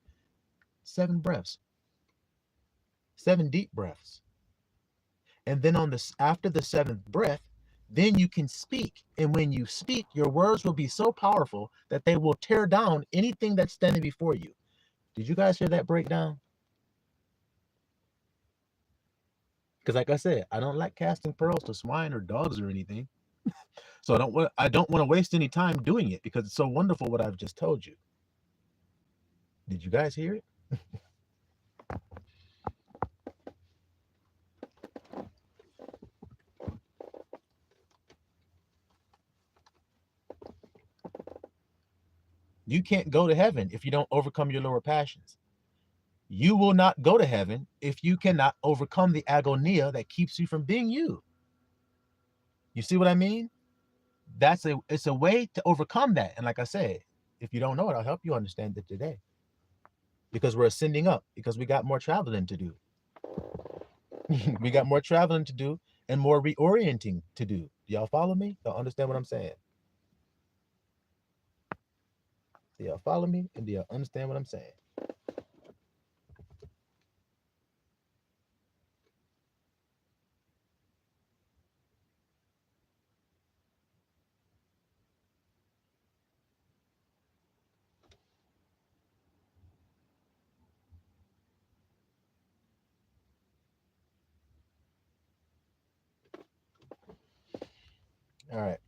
7 breaths. 7 deep breaths. And then on this, after the 7th breath, then you can speak. And when you speak, your words will be so powerful that they will tear down anything that's standing before you. Did you guys hear that breakdown? Because like I said, I don't like casting pearls to swine or dogs or anything. So I don't want to waste any time doing it, because it's so wonderful what I've just told you. Did you guys hear it? You can't go to heaven if you don't overcome your lower passions. You will not go to heaven if you cannot overcome the agonia that keeps you from being you. You see what I mean? It's a way to overcome that. And like I said, if you don't know it, I'll help you understand it today. Because we're ascending up, because we got more traveling to do. We got more traveling to do and more reorienting to do. Do y'all follow me? Y'all understand what I'm saying? Do y'all follow me? And do y'all understand what I'm saying? All right.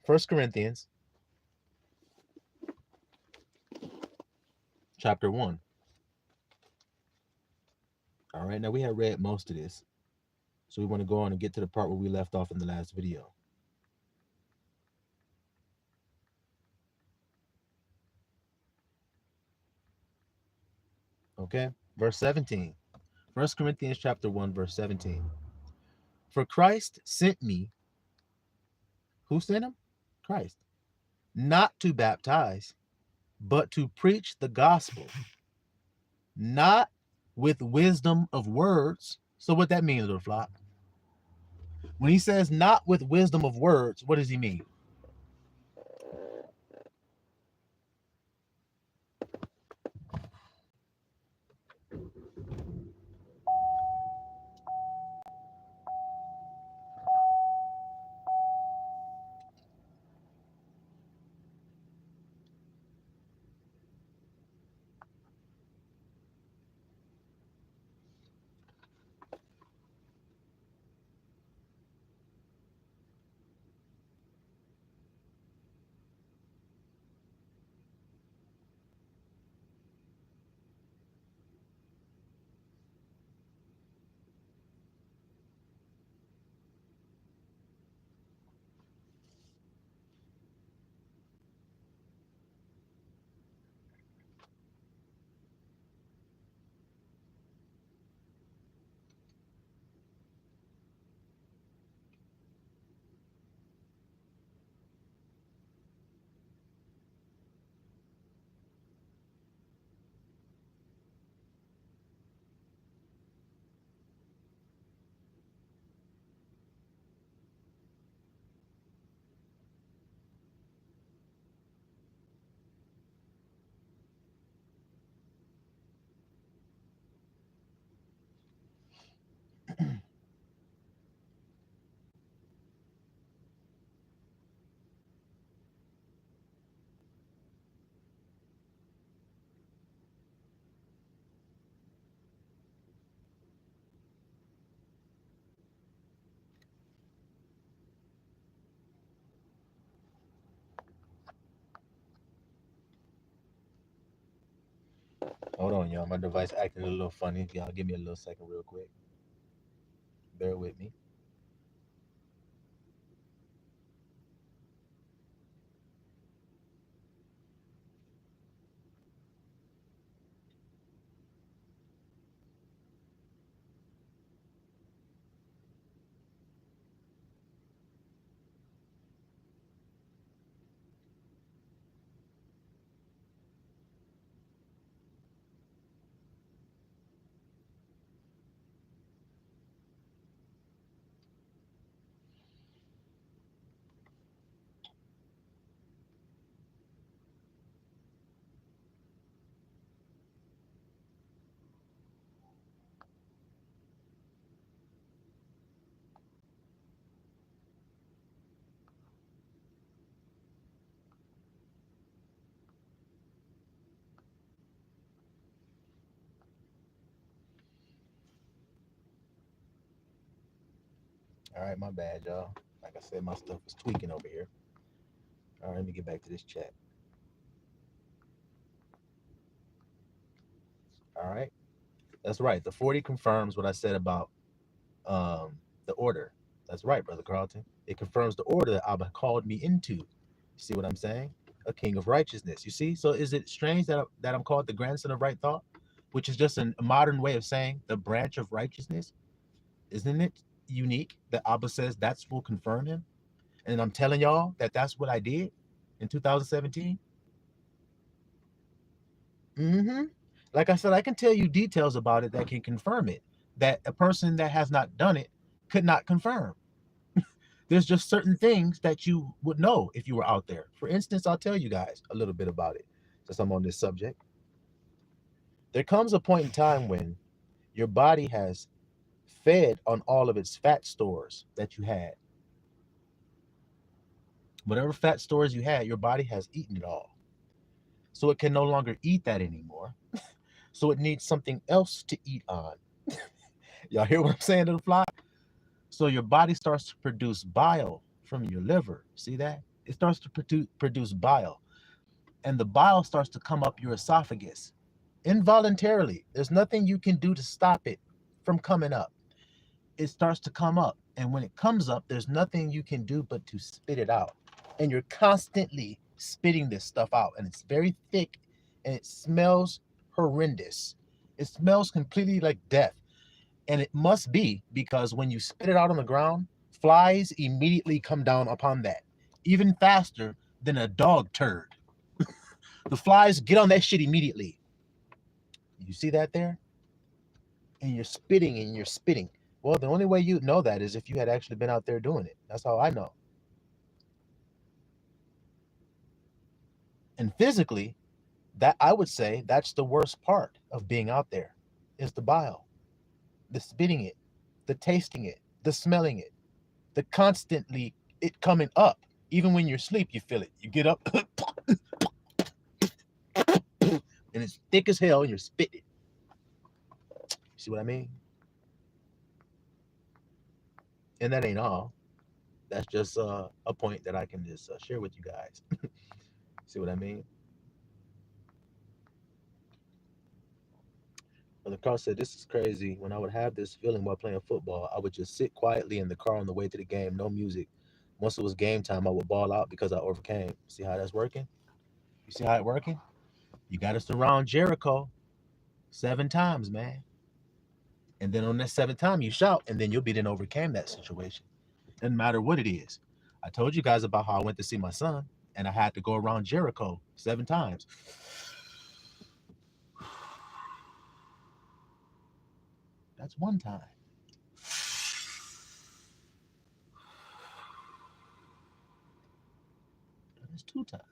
1 Corinthians chapter 1. All right, now we have read most of this. So we want to go on and get to the part where we left off in the last video. Okay, verse 17. 1 Corinthians chapter 1, verse 17. For Christ sent me. Who sent him? Christ. Not to baptize, but to preach the gospel, not with wisdom of words. So what that means, little flock? When he says not with wisdom of words, what does he mean? on, y'all. My device acting a little funny. Y'all give me a little second real quick. Bear with me. All right, my bad, y'all. Like I said, my stuff was tweaking over here. All right, let me get back to this chat. All right. That's right. The 40 confirms what I said about the order. That's right, Brother Carlton. It confirms the order that Abba called me into. You see what I'm saying? A king of righteousness. You see? So is it strange that I'm called the grandson of right thought, which is just a modern way of saying the branch of righteousness? Isn't it unique that Abba says that will confirm him? And I'm telling y'all that that's what I did in 2017. Like I said, I can tell you details about it that can confirm it, that a person that has not done it could not confirm. There's just certain things that you would know if you were out there. For instance, I'll tell you guys a little bit about it since I'm on this subject. There comes a point in time when your body has fed on all of its fat stores that you had. Whatever fat stores you had, your body has eaten it all. So it can no longer eat that anymore. So it needs something else to eat on. Y'all hear what I'm saying to the flock? So your body starts to produce bile from your liver. See that? It starts to produce bile. And the bile starts to come up your esophagus involuntarily. There's nothing you can do to stop it from coming up. It starts to come up. And when it comes up, there's nothing you can do but to spit it out. And you're constantly spitting this stuff out. And it's very thick and it smells horrendous. It smells completely like death. And it must be because when you spit it out on the ground, flies immediately come down upon that, even faster than a dog turd. The flies get on that shit immediately. You see that there? And you're spitting and you're spitting. Well, the only way you know that is if you had actually been out there doing it. That's how I know. And physically, that I would say that's the worst part of being out there is the bile, the spitting it, the tasting it, the smelling it, the constantly it coming up. Even when you're asleep, you feel it. You get up and it's thick as hell and you're spitting. See what I mean? And that ain't all. That's just a point that I can just share with you guys. See what I mean? Brother Carl said, this is crazy. When I would have this feeling while playing football, I would just sit quietly in the car on the way to the game, no music. Once it was game time, I would ball out because I overcame. See how that's working? You see how it's working? You got to surround Jericho 7 times, man. And then on that 7th time, you shout, and then you'll be then overcame that situation. Doesn't matter what it is. I told you guys about how I went to see my son, and I had to go around Jericho 7 times. That's 1 time. That is 2 times.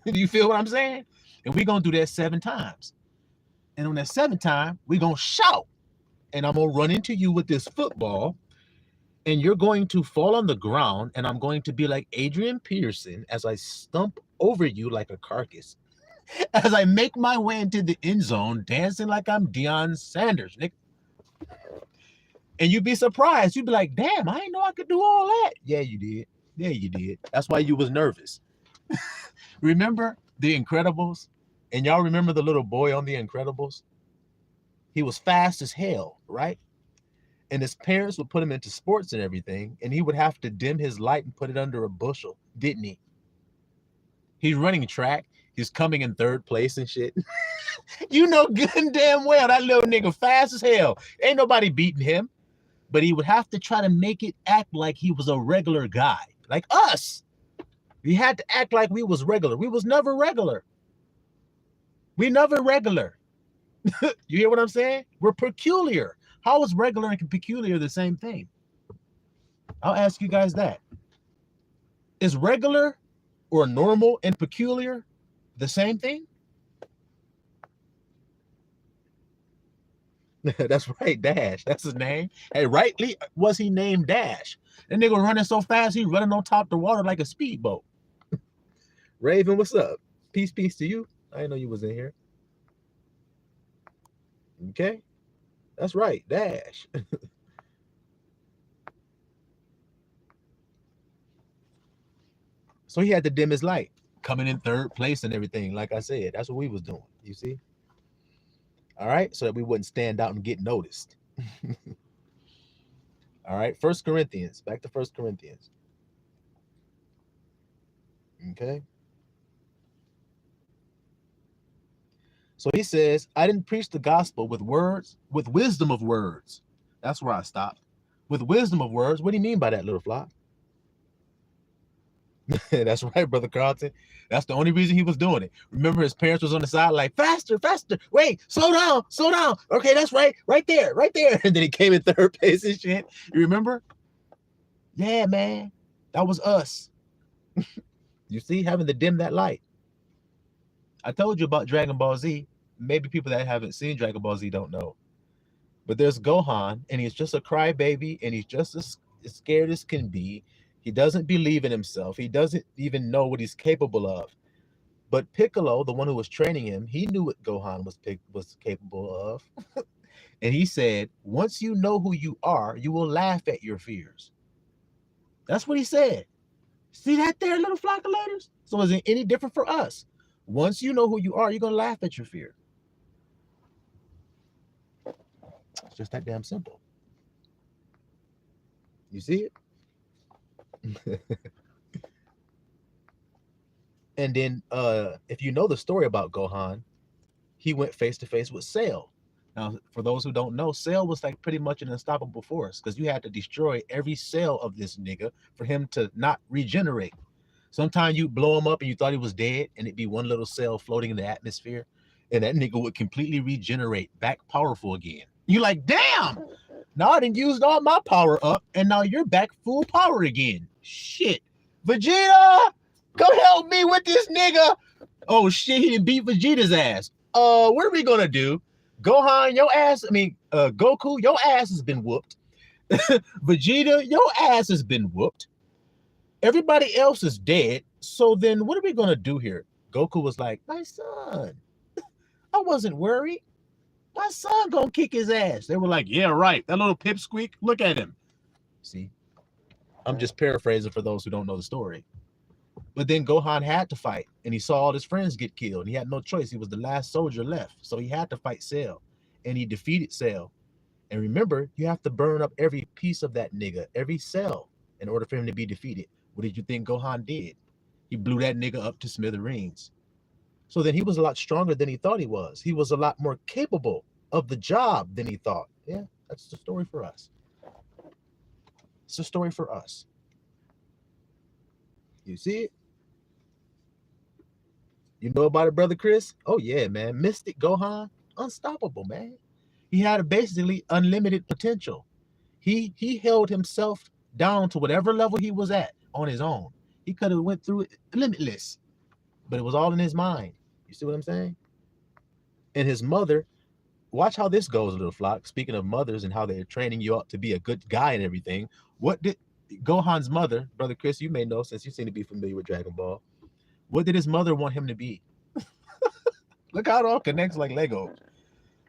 Do you feel what I'm saying? And we're going to do that 7 times. And on that 7th time, we're going to shout. And I'm going to run into you with this football. And you're going to fall on the ground. And I'm going to be like Adrian Peterson as I stump over you like a carcass. As I make my way into the end zone, dancing like I'm Deion Sanders, Nick. And you'd be surprised. You'd be like, damn, I didn't know I could do all that. Yeah, you did. Yeah, you did. That's why you was nervous. Remember The Incredibles? And y'all remember the little boy on The Incredibles? He was fast as hell, right? And his parents would put him into sports and everything, and he would have to dim his light and put it under a bushel, didn't he? He's running track. He's coming in third place and shit. You know good and damn well that little nigga fast as hell. Ain't nobody beating him. But he would have to try to make it act like he was a regular guy, like us. He had to act like we was regular. We was never regular. We never regular. You hear what I'm saying? We're peculiar. How is regular and peculiar the same thing? I'll ask you guys that. Is regular or normal and peculiar the same thing? That's right, Dash. That's his name. Hey, rightly was he named Dash. That nigga running so fast, he running on top of the water like a speedboat. Raven, what's up? Peace to you. I didn't know you was in here. Okay. That's right, Dash. So he had to dim his light, coming in third place and everything. Like I said, that's what we was doing. You see? All right, so that we wouldn't stand out and get noticed. All right, 1 Corinthians. Back to 1 Corinthians. Okay. So he says, I didn't preach the gospel with words, with wisdom of words. That's where I stopped. With wisdom of words. What do you mean by that, little flock? That's right, Brother Carlton. That's the only reason he was doing it. Remember, his parents was on the side like, faster. Wait, slow down. Okay, that's right there. And then he came in third place and shit. You remember? Yeah, man. That was us. You see, having to dim that light. I told you about Dragon Ball Z. Maybe people that haven't seen Dragon Ball Z don't know. But there's Gohan, and he's just a crybaby, and he's just as scared as can be. He doesn't believe in himself. He doesn't even know what he's capable of. But Piccolo, the one who was training him, he knew what Gohan was capable of. And he said, once you know who you are, you will laugh at your fears. That's what he said. See that there, little flock of letters? So is it any different for us? Once you know who you are, you're going to laugh at your fear. It's just that damn simple. You see it? And then if you know the story about Gohan, he went face to face with Cell. Now, for those who don't know, Cell was like pretty much an unstoppable force because you had to destroy every cell of this nigga for him to not regenerate. Sometimes you blow him up and you thought he was dead and it'd be one little cell floating in the atmosphere and that nigga would completely regenerate back powerful again. You like, damn, now I done used all my power up and now you're back full power again. Shit. Vegeta, come help me with this nigga. Oh shit, he didn't beat Vegeta's ass. What are we gonna do? Gohan, your ass, Goku, your ass has been whooped. Vegeta, your ass has been whooped. Everybody else is dead. So then what are we gonna do here? Goku was like, my son, I wasn't worried. My son gonna kick his ass. They were like, yeah, right. That little pipsqueak, look at him. See, I'm just paraphrasing for those who don't know the story. But then Gohan had to fight, and he saw all his friends get killed. He had no choice. He was the last soldier left, so he had to fight Cell, and he defeated Cell. And remember, you have to burn up every piece of that nigga, every cell, in order for him to be defeated. What did you think Gohan did? He blew that nigga up to smithereens. So then he was a lot stronger than he thought he was. He was a lot more capable of the job than he thought. Yeah, that's the story for us. It's a story for us. You see it? You know about it, Brother Chris? Oh, yeah, man. Mystic Gohan, unstoppable, man. He had basically unlimited potential. He held himself down to whatever level he was at on his own. He could have went through it limitless, but it was all in his mind. You see what I'm saying? And his mother, watch how this goes, little flock. Speaking of mothers and how they're training you up to be a good guy and everything, what did Gohan's mother, Brother Chris, you may know since you seem to be familiar with Dragon Ball, what did his mother want him to be? Look how it all connects like Lego.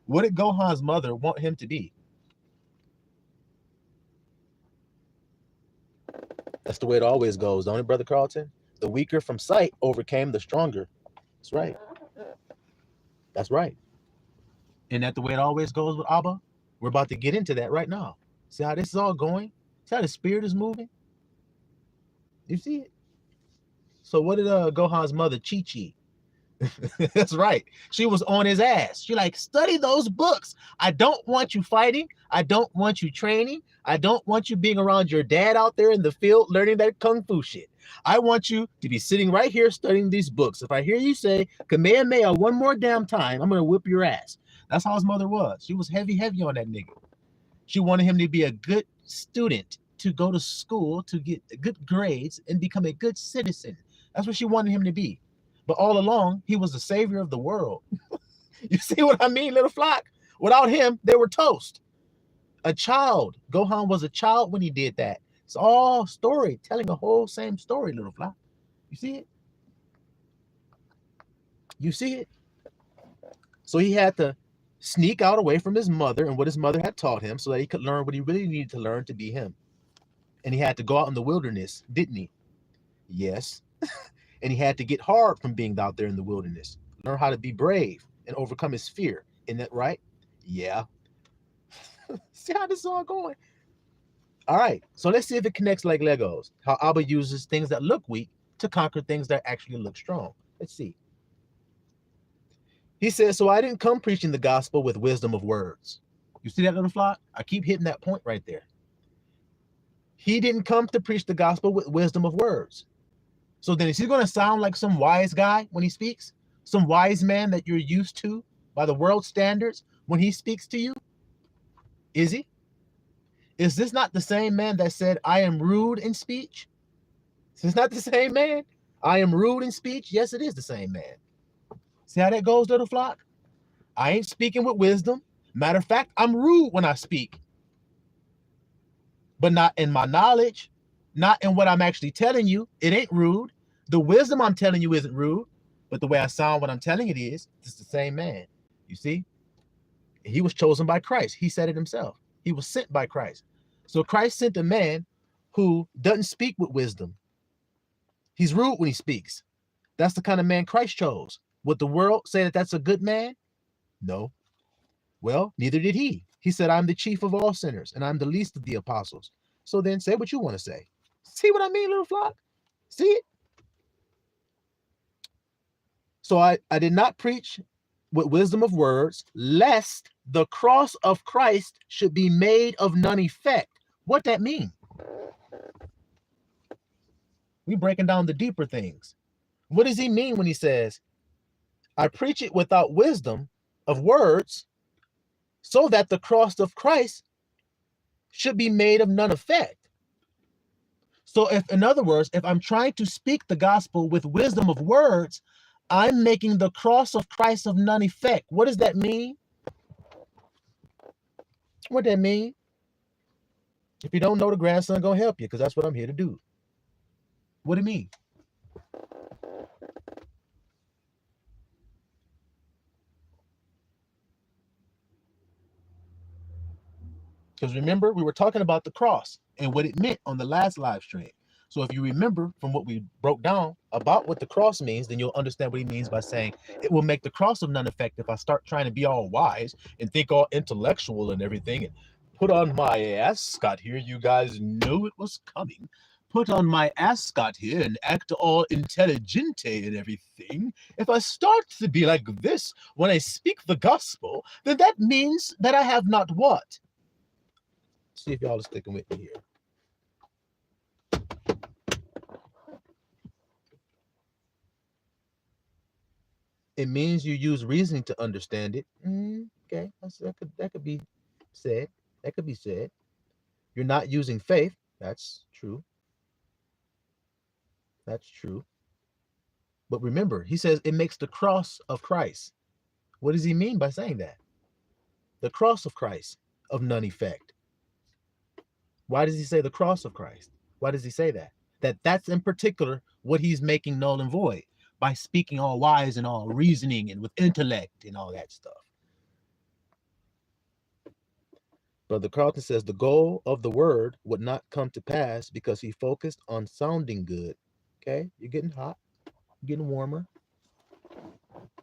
What did Gohan's mother want him to be? That's the way it always goes, don't it, Brother Carlton? The weaker from sight overcame the stronger. That's right. That's right. Isn't that the way it always goes with Abba? We're about to get into that right now. See how this is all going? See how the spirit is moving? You see it? So what did Gohan's mother, Chi-Chi? That's right. She was on his ass. She like, study those books. I don't want you fighting. I don't want you training. I don't want you being around your dad out there in the field learning that kung fu shit. I want you to be sitting right here studying these books. If I hear you say Kamehameha one more damn time, I'm going to whip your ass. That's how his mother was. She was heavy on that nigga. She wanted him to be a good student, to go to school, to get good grades and become a good citizen. That's what she wanted him to be. But all along, he was the savior of the world. You see what I mean, little flock? Without him, they were toast. A child. Gohan was a child when he did that. It's all story, telling a whole same story, little flock. You see it? You see it? So he had to sneak out away from his mother and what his mother had taught him so that he could learn what he really needed to learn to be him. And he had to go out in the wilderness, didn't he? Yes. And he had to get hard from being out there in the wilderness. Learn how to be brave and overcome his fear. Isn't that right? Yeah. See how this is all going? All right. So let's see if it connects like Legos. How Abba uses things that look weak to conquer things that actually look strong. Let's see. He says, so I didn't come preaching the gospel with wisdom of words. You see that, little flock? I keep hitting that point right there. He didn't come to preach the gospel with wisdom of words. So then is he going to sound like some wise guy when he speaks? Some wise man that you're used to by the world standards when he speaks to you? Is he? Is this not the same man that said, I am rude in speech? Is this not the same man? I am rude in speech? Yes, it is the same man. See how that goes, little flock? I ain't speaking with wisdom. Matter of fact, I'm rude when I speak. But not in my knowledge, not in what I'm actually telling you. It ain't rude. The wisdom I'm telling you isn't rude, but the way I sound when I'm telling it is, it's the same man. You see? He was chosen by Christ. He said it himself. He was sent by Christ. So Christ sent a man who doesn't speak with wisdom. He's rude when he speaks. That's the kind of man Christ chose. Would the world say that that's a good man? No. Well, neither did he. He said, I'm the chief of all sinners, and I'm the least of the apostles. So then say what you want to say. See what I mean, little flock? See it? So I did not preach with wisdom of words, lest the cross of Christ should be made of none effect. What that mean? We breaking down the deeper things. What does he mean when he says, I preach it without wisdom of words, so that the cross of Christ should be made of none effect? So if, in other words, if I'm trying to speak the gospel with wisdom of words, I'm making the cross of Christ of none effect. What does that mean? What that mean? If you don't know, the grandson gonna help you, because that's what I'm here to do. What do you mean? Because remember, we were talking about the cross and what it meant on the last live stream. So if you remember from what we broke down about what the cross means, then you'll understand what he means by saying it will make the cross of none effect if I start trying to be all wise and think all intellectual and everything and put on my ascot here. You guys know it was coming. Put on my ascot here and act all intelligente and everything. If I start to be like this when I speak the gospel, then that means that I have not what? See if y'all are sticking with me here. It means you use reasoning to understand it. Okay, that could be said. That could be said. You're not using faith. That's true. That's true. But remember, he says it makes the cross of Christ. What does he mean by saying that? The cross of Christ of none effect. Why does he say the cross of Christ? Why does he say that? That's in particular what he's making null and void by speaking all wise and all reasoning and with intellect and all that stuff. Brother Carlton says the goal of the word would not come to pass because he focused on sounding good. Okay, you're getting hot. You're getting warmer.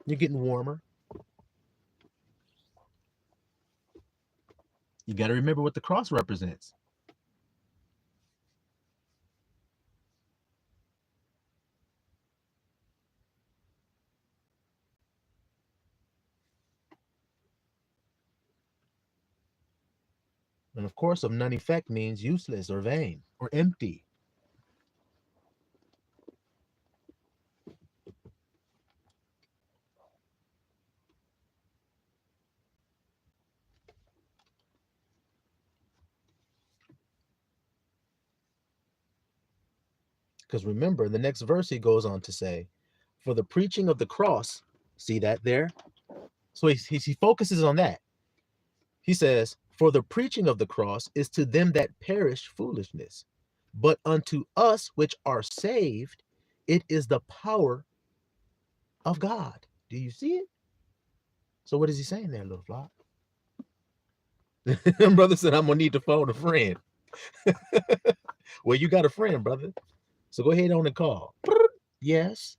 You're getting warmer. You got to remember what the cross represents. And of course, of none effect means useless or vain or empty. Because remember, in the next verse, he goes on to say, for the preaching of the cross, see that there? So he focuses on that. He says, for the preaching of the cross is to them that perish foolishness, but unto us which are saved, it is the power of God. Do you see it? So what is he saying there, little flock? Brother said, I'm going to need to phone a friend. Well, you got a friend, brother. So go ahead on and call. Yes.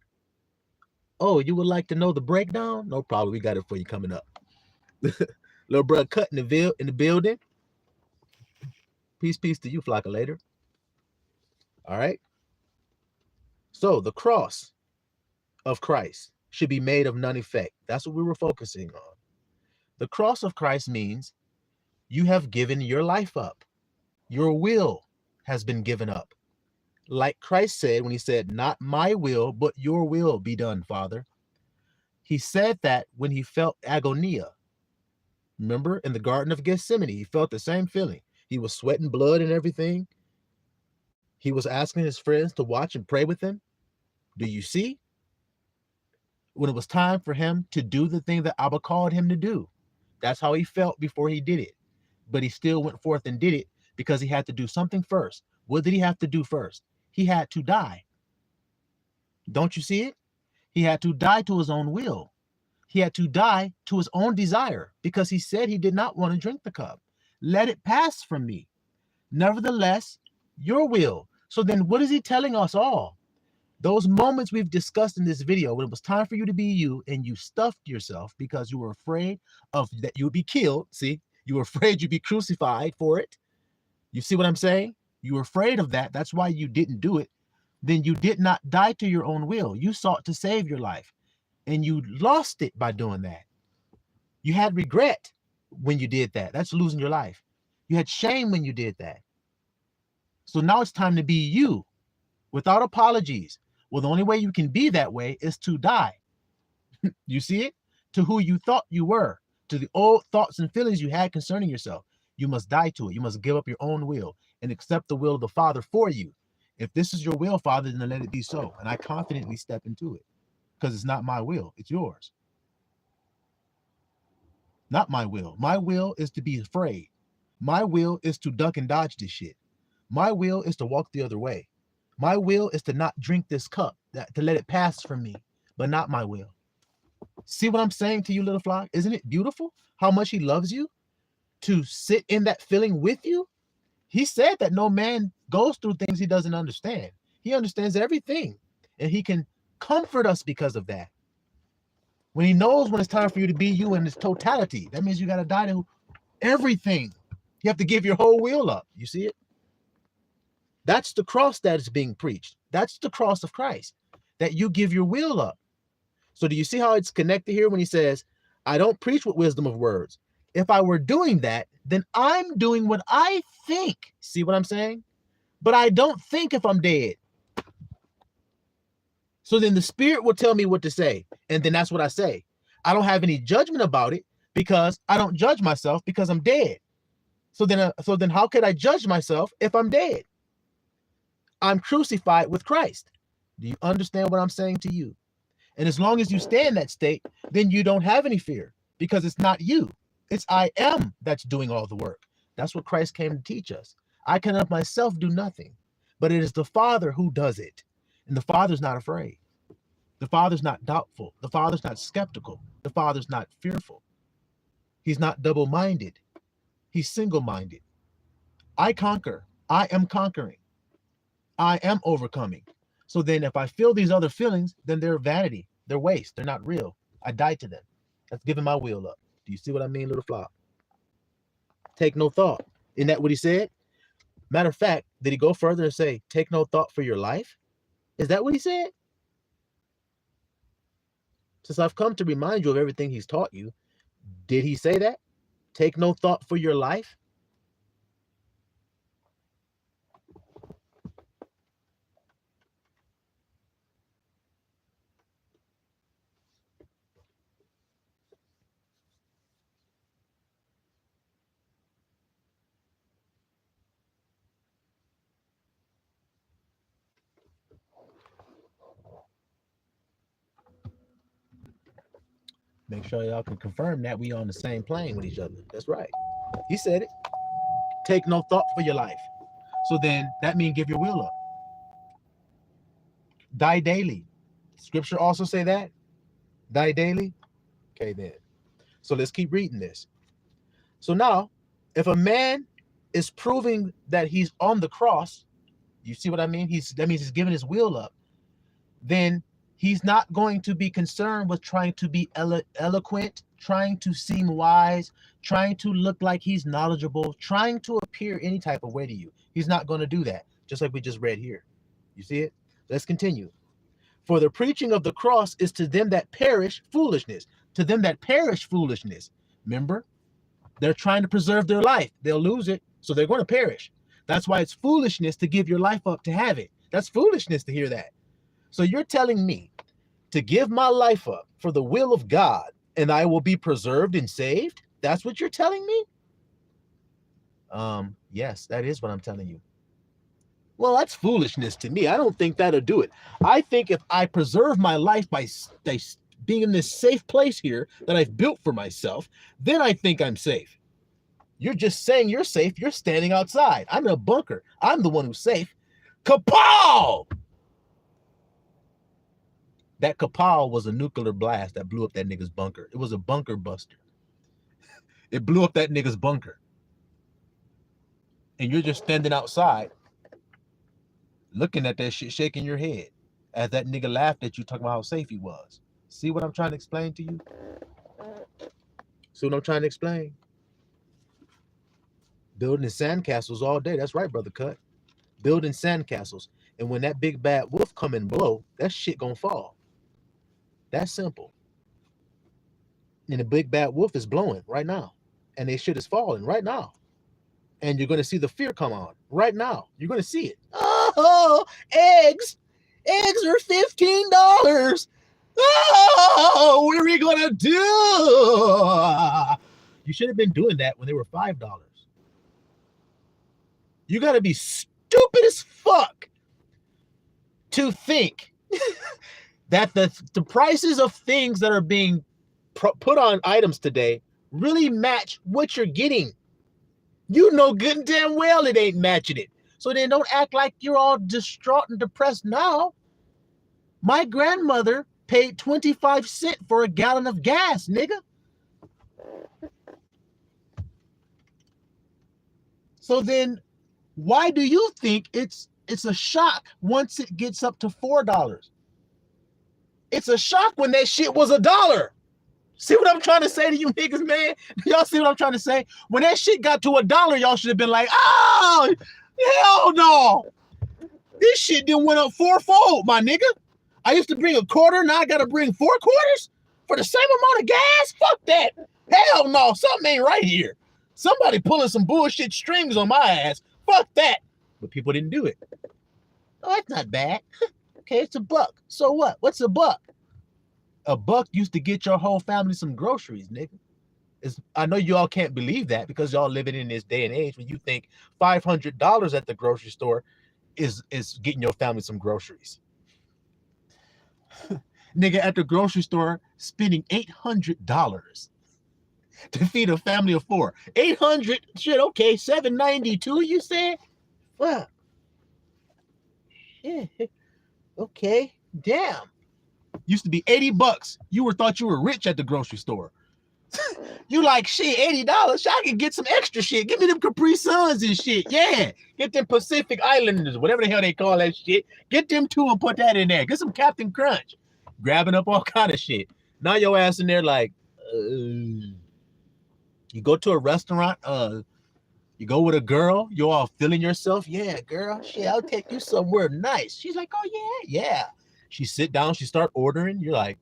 Oh, you would like to know the breakdown? No problem. We got it for you coming up. Little brother Cut in the building. Peace to you, Flocka, later. All right. So the cross of Christ should be made of none effect. That's what we were focusing on. The cross of Christ means you have given your life up. Your will has been given up. Like Christ said when he said, not my will, but your will be done, Father. He said that when he felt agonia. Remember, in the Garden of Gethsemane, he felt the same feeling. He was sweating blood and everything. He was asking his friends to watch and pray with him. Do you see? When it was time for him to do the thing that Abba called him to do, that's how he felt before he did it. But he still went forth and did it because he had to do something first. What did he have to do first? He had to die. Don't you see it? He had to die to his own will. He had to die to his own desire because he said he did not want to drink the cup. Let it pass from me. Nevertheless, your will. So then what is he telling us all? Those moments we've discussed in this video, when it was time for you to be you and you stuffed yourself because you were afraid of that you would be killed. See, you were afraid you'd be crucified for it. You see what I'm saying? You were afraid of that. That's why you didn't do it. Then you did not die to your own will. You sought to save your life and you lost it by doing that. You had regret when you did that. That's losing your life. You had shame when you did that. So now it's time to be you without apologies. Well, the only way you can be that way is to die. You see it? To who you thought you were, to the old thoughts and feelings you had concerning yourself. You must die to it. You must give up your own will and accept the will of the Father for you. If this is your will, Father, then let it be so. And I confidently step into it because it's not my will. It's yours. Not my will. My will is to be afraid. My will is to duck and dodge this shit. My will is to walk the other way. My will is to not drink this cup, to let it pass from me, but not my will. See what I'm saying to you, little flock? Isn't it beautiful how much he loves you? To sit in that feeling with you. He said that no man goes through things he doesn't understand. He understands everything, and he can comfort us because of that. When he knows when it's time for you to be you in its totality, that means you got to die to everything. You have to give your whole will up. You see it? That's the cross that is being preached. That's the cross of Christ, that you give your will up. So do you see how it's connected here when he says, I don't preach with wisdom of words. If I were doing that, then I'm doing what I think. See what I'm saying? But I don't think if I'm dead. So then the Spirit will tell me what to say. And then that's what I say. I don't have any judgment about it because I don't judge myself because I'm dead. So then how could I judge myself if I'm dead? I'm crucified with Christ. Do you understand what I'm saying to you? And as long as you stay in that state, then you don't have any fear because it's not you. It's I am that's doing all the work. That's what Christ came to teach us. I can of myself do nothing, but it is the Father who does it. And the Father's not afraid. The Father's not doubtful. The Father's not skeptical. The Father's not fearful. He's not double-minded. He's single-minded. I conquer. I am conquering. I am overcoming. So then if I feel these other feelings, then they're vanity. They're waste. They're not real. I die to them. That's giving my will up. Do you see what I mean, little flock? Take no thought. Isn't that what he said? Matter of fact, did he go further and say, take no thought for your life? Is that what he said? Since I've come to remind you of everything he's taught you, did he say that? Take no thought for your life? Make sure y'all can confirm that we on the same plane with each other. That's right. He said it. Take no thought for your life. So then that means give your will up. Die daily. Scripture also say that. Die daily. Okay, then. So let's keep reading this. So now, if a man is proving that he's on the cross, you see what I mean? That means he's giving his will up. Then he's not going to be concerned with trying to be eloquent, trying to seem wise, trying to look like he's knowledgeable, trying to appear any type of way to you. He's not going to do that, just like we just read here. You see it? Let's continue. For the preaching of the cross is to them that perish foolishness. To them that perish foolishness. Remember? They're trying to preserve their life. They'll lose it, so they're going to perish. That's why it's foolishness to give your life up to have it. That's foolishness to hear that. So you're telling me to give my life up for the will of God and I will be preserved and saved? That's what you're telling me? Yes, that is what I'm telling you. Well, that's foolishness to me. I don't think that'll do it. I think if I preserve my life by being in this safe place here that I've built for myself, then I think I'm safe. You're just saying you're safe. You're standing outside. I'm in a bunker. I'm the one who's safe. Kapow! That kapow was a nuclear blast that blew up that nigga's bunker. It was a bunker buster. It blew up that nigga's bunker. And you're just standing outside looking at that shit, shaking your head as that nigga laughed at you, talking about how safe he was. See what I'm trying to explain to you? See what I'm trying to explain? Building sandcastles all day. That's right, Brother Cut. Building sandcastles. And when that big bad wolf come and blow, that shit gonna fall. That's simple. And the big bad wolf is blowing right now. And their shit is falling right now. And you're going to see the fear come on right now. You're going to see it. Oh, eggs. Eggs are $15. Oh, what are we going to do? You should have been doing that when they were $5. You got to be stupid as fuck to think that the prices of things that are being put on items today really match what you're getting. You know good and damn well it ain't matching it. So then don't act like you're all distraught and depressed now. My grandmother paid 25 cents for a gallon of gas, nigga. So then why do you think it's a shock once it gets up to $4? It's a shock when that shit was $1. See what I'm trying to say to you niggas, man? Y'all see what I'm trying to say? When that shit got to $1, y'all should have been like, oh, hell no. This shit done went up fourfold, my nigga. I used to bring a quarter, now I got to bring 4 quarters for the same amount of gas? Fuck that. Hell no, something ain't right here. Somebody pulling some bullshit strings on my ass. Fuck that. But people didn't do it. Oh, that's not bad. Okay, it's $1. So what? What's $1? $1 used to get your whole family some groceries, nigga. I know you all can't believe that because y'all living in this day and age when you think $500 at the grocery store is getting your family some groceries. Nigga at the grocery store spending $800 to feed a family of 4. 800 shit, okay, 792 you said? Fuck. Yeah. Okay, damn. Used to be $80. You thought you were rich at the grocery store. You like shit, $80. I can get some extra shit. Give me them Capri Suns and shit. Yeah. Get them Pacific Islanders, whatever the hell they call that shit. Get them 2 and put that in there. Get some Captain Crunch. Grabbing up all kind of shit. Now your ass in there like, you go to a restaurant, You go with a girl, you're all feeling yourself. Yeah, girl, shit, I'll take you somewhere nice. She's like, oh yeah. She sit down, she start ordering. You're like,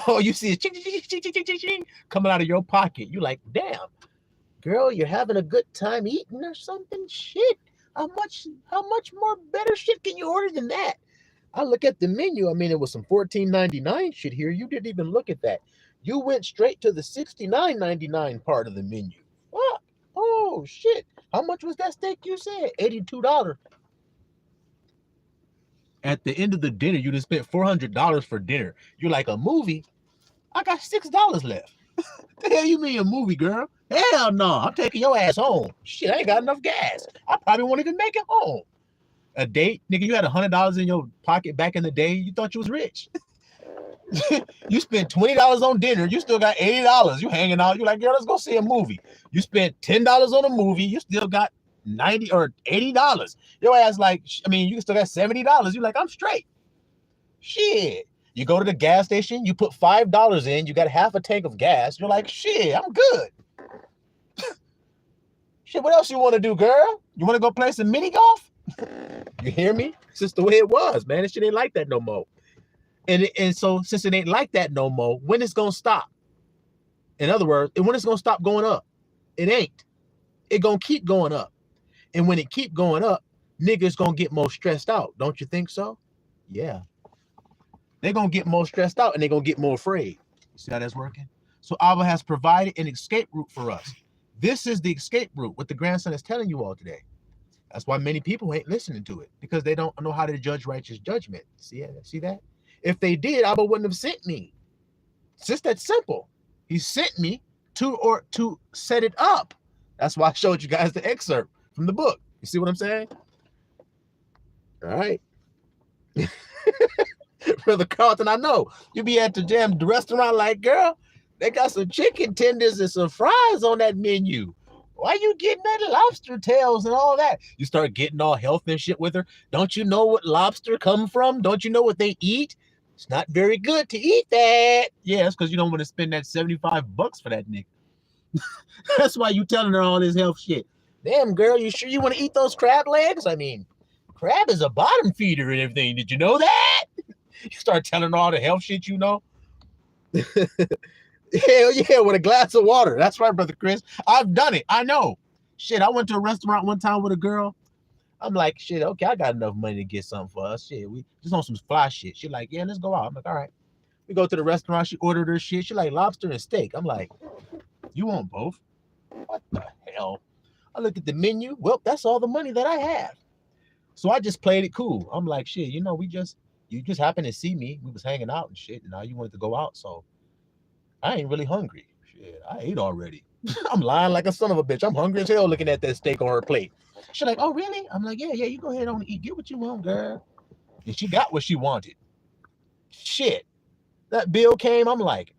oh, you see it ching, ching, ching, ching, ching, ching, ching, coming out of your pocket. You're like, damn, girl, you're having a good time eating or something? Shit. How much more better shit can you order than that? I look at the menu. I mean, it was some $14.99 shit here. You didn't even look at that. You went straight to the $69.99 part of the menu. What? Oh shit. How much was that steak you said? $82. At the end of the dinner, you just spent $400 for dinner. You're like, a movie? I got $6 left. The hell you mean a movie, girl? Hell no, I'm taking your ass home. Shit, I ain't got enough gas. I probably won't even make it home. A date? Nigga, you had $100 in your pocket back in the day. You thought you was rich. You spent $20 on dinner. You still got $80. You hanging out. You're like, girl, let's go see a movie. You spent $10 on a movie. You still got $90 or $80. Your ass like, I mean, you still got $70. You're like, I'm straight. Shit. You go to the gas station. You put $5 in. You got half a tank of gas. You're like, shit, I'm good. Shit, what else you want to do, girl? You want to go play some mini golf? You hear me? It's just the way it was, man. It shit ain't like that no more. And so since it ain't like that no more, when it's gonna stop? In other words, when it's gonna stop going up? It ain't. It gonna keep going up. And when it keep going up, niggas gonna get more stressed out. Don't you think so? Yeah. They're gonna get more stressed out and they're gonna get more afraid. You see how that's working? So Abba has provided an escape route for us. This is the escape route, what the grandson is telling you all today. That's why many people ain't listening to it, because they don't know how to judge righteous judgment. See that? If they did, Abba wouldn't have sent me. It's just that simple. He sent me to set it up. That's why I showed you guys the excerpt from the book. You see what I'm saying? All right. Brother Carlton, I know you be at the restaurant like, girl, they got some chicken tenders and some fries on that menu. Why you getting that lobster tails and all that? You start getting all health and shit with her. Don't you know what lobster come from? Don't you know what they eat? It's not very good to eat that. Yeah, it's because you don't want to spend that $75 for that nigga. That's why you telling her all this health shit. Damn, girl, you sure you want to eat those crab legs? I mean, crab is a bottom feeder and everything. Did you know that? You start telling her all the health shit you know. Hell yeah, with a glass of water. That's right, Brother Chris. I've done it. I know. Shit, I went to a restaurant one time with a girl. I'm like, shit, okay, I got enough money to get something for us. Shit, we just on some fly shit. She like, yeah, let's go out. I'm like, all right. We go to the restaurant. She ordered her shit. She like lobster and steak. I'm like, you want both? What the hell? I look at the menu. Well, that's all the money that I have. So I just played it cool. I'm like, shit, you know, you just happened to see me. We was hanging out and shit. And now you wanted to go out. So I ain't really hungry. Shit, I ate already. I'm lying like a son of a bitch. I'm hungry as hell looking at that steak on her plate. She's like, oh, really? I'm like, yeah, you go ahead on and eat. Get what you want, girl. And she got what she wanted. Shit. That bill came. I'm like,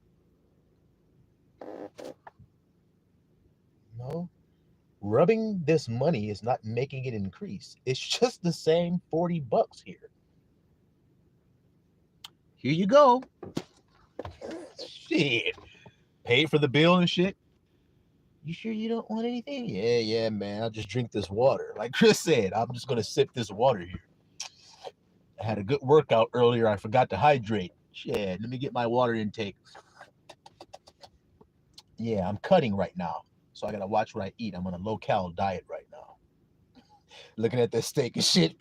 no. Rubbing this money is not making it increase. It's just the same $40 here. Here you go. Shit. Paid for the bill and shit. You sure you don't want anything? Yeah, man. I'll just drink this water. Like Chris said, I'm just going to sip this water here. I had a good workout earlier. I forgot to hydrate. Shit, let me get my water intake. Yeah, I'm cutting right now. So I got to watch what I eat. I'm on a low-cal diet right now. Looking at that steak and shit.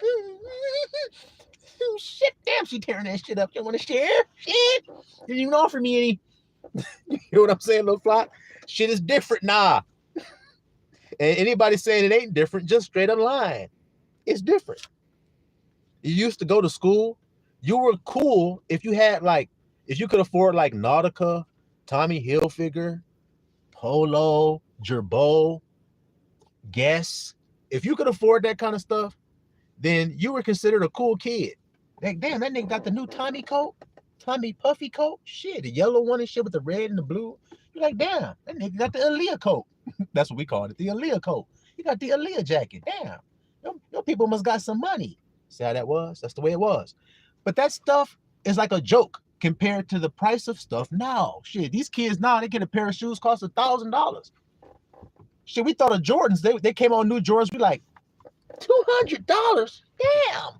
Shit, damn, she tearing that shit up. You want to share? Shit. Didn't even offer me any. You know what I'm saying, little flock? Shit is different now. And anybody saying it ain't different, just straight up lying. It's different. You used to go to school. You were cool if you had if you could afford like Nautica, Tommy Hilfiger, Polo, Gerbo, Guess. If you could afford that kind of stuff, then you were considered a cool kid. Like, damn, that nigga got the new Tommy coat, Tommy puffy coat. Shit, the yellow one and shit with the red and the blue. You're like, damn, that nigga got the Aaliyah coat. That's what we called it, the Aaliyah coat. You got the Aaliyah jacket. Damn, your people must got some money. See how that was? That's the way it was. But that stuff is like a joke compared to the price of stuff now. Shit, these kids now, they get a pair of shoes cost $1,000. Shit, we thought of Jordans. They came on new Jordans. We like $200. Damn.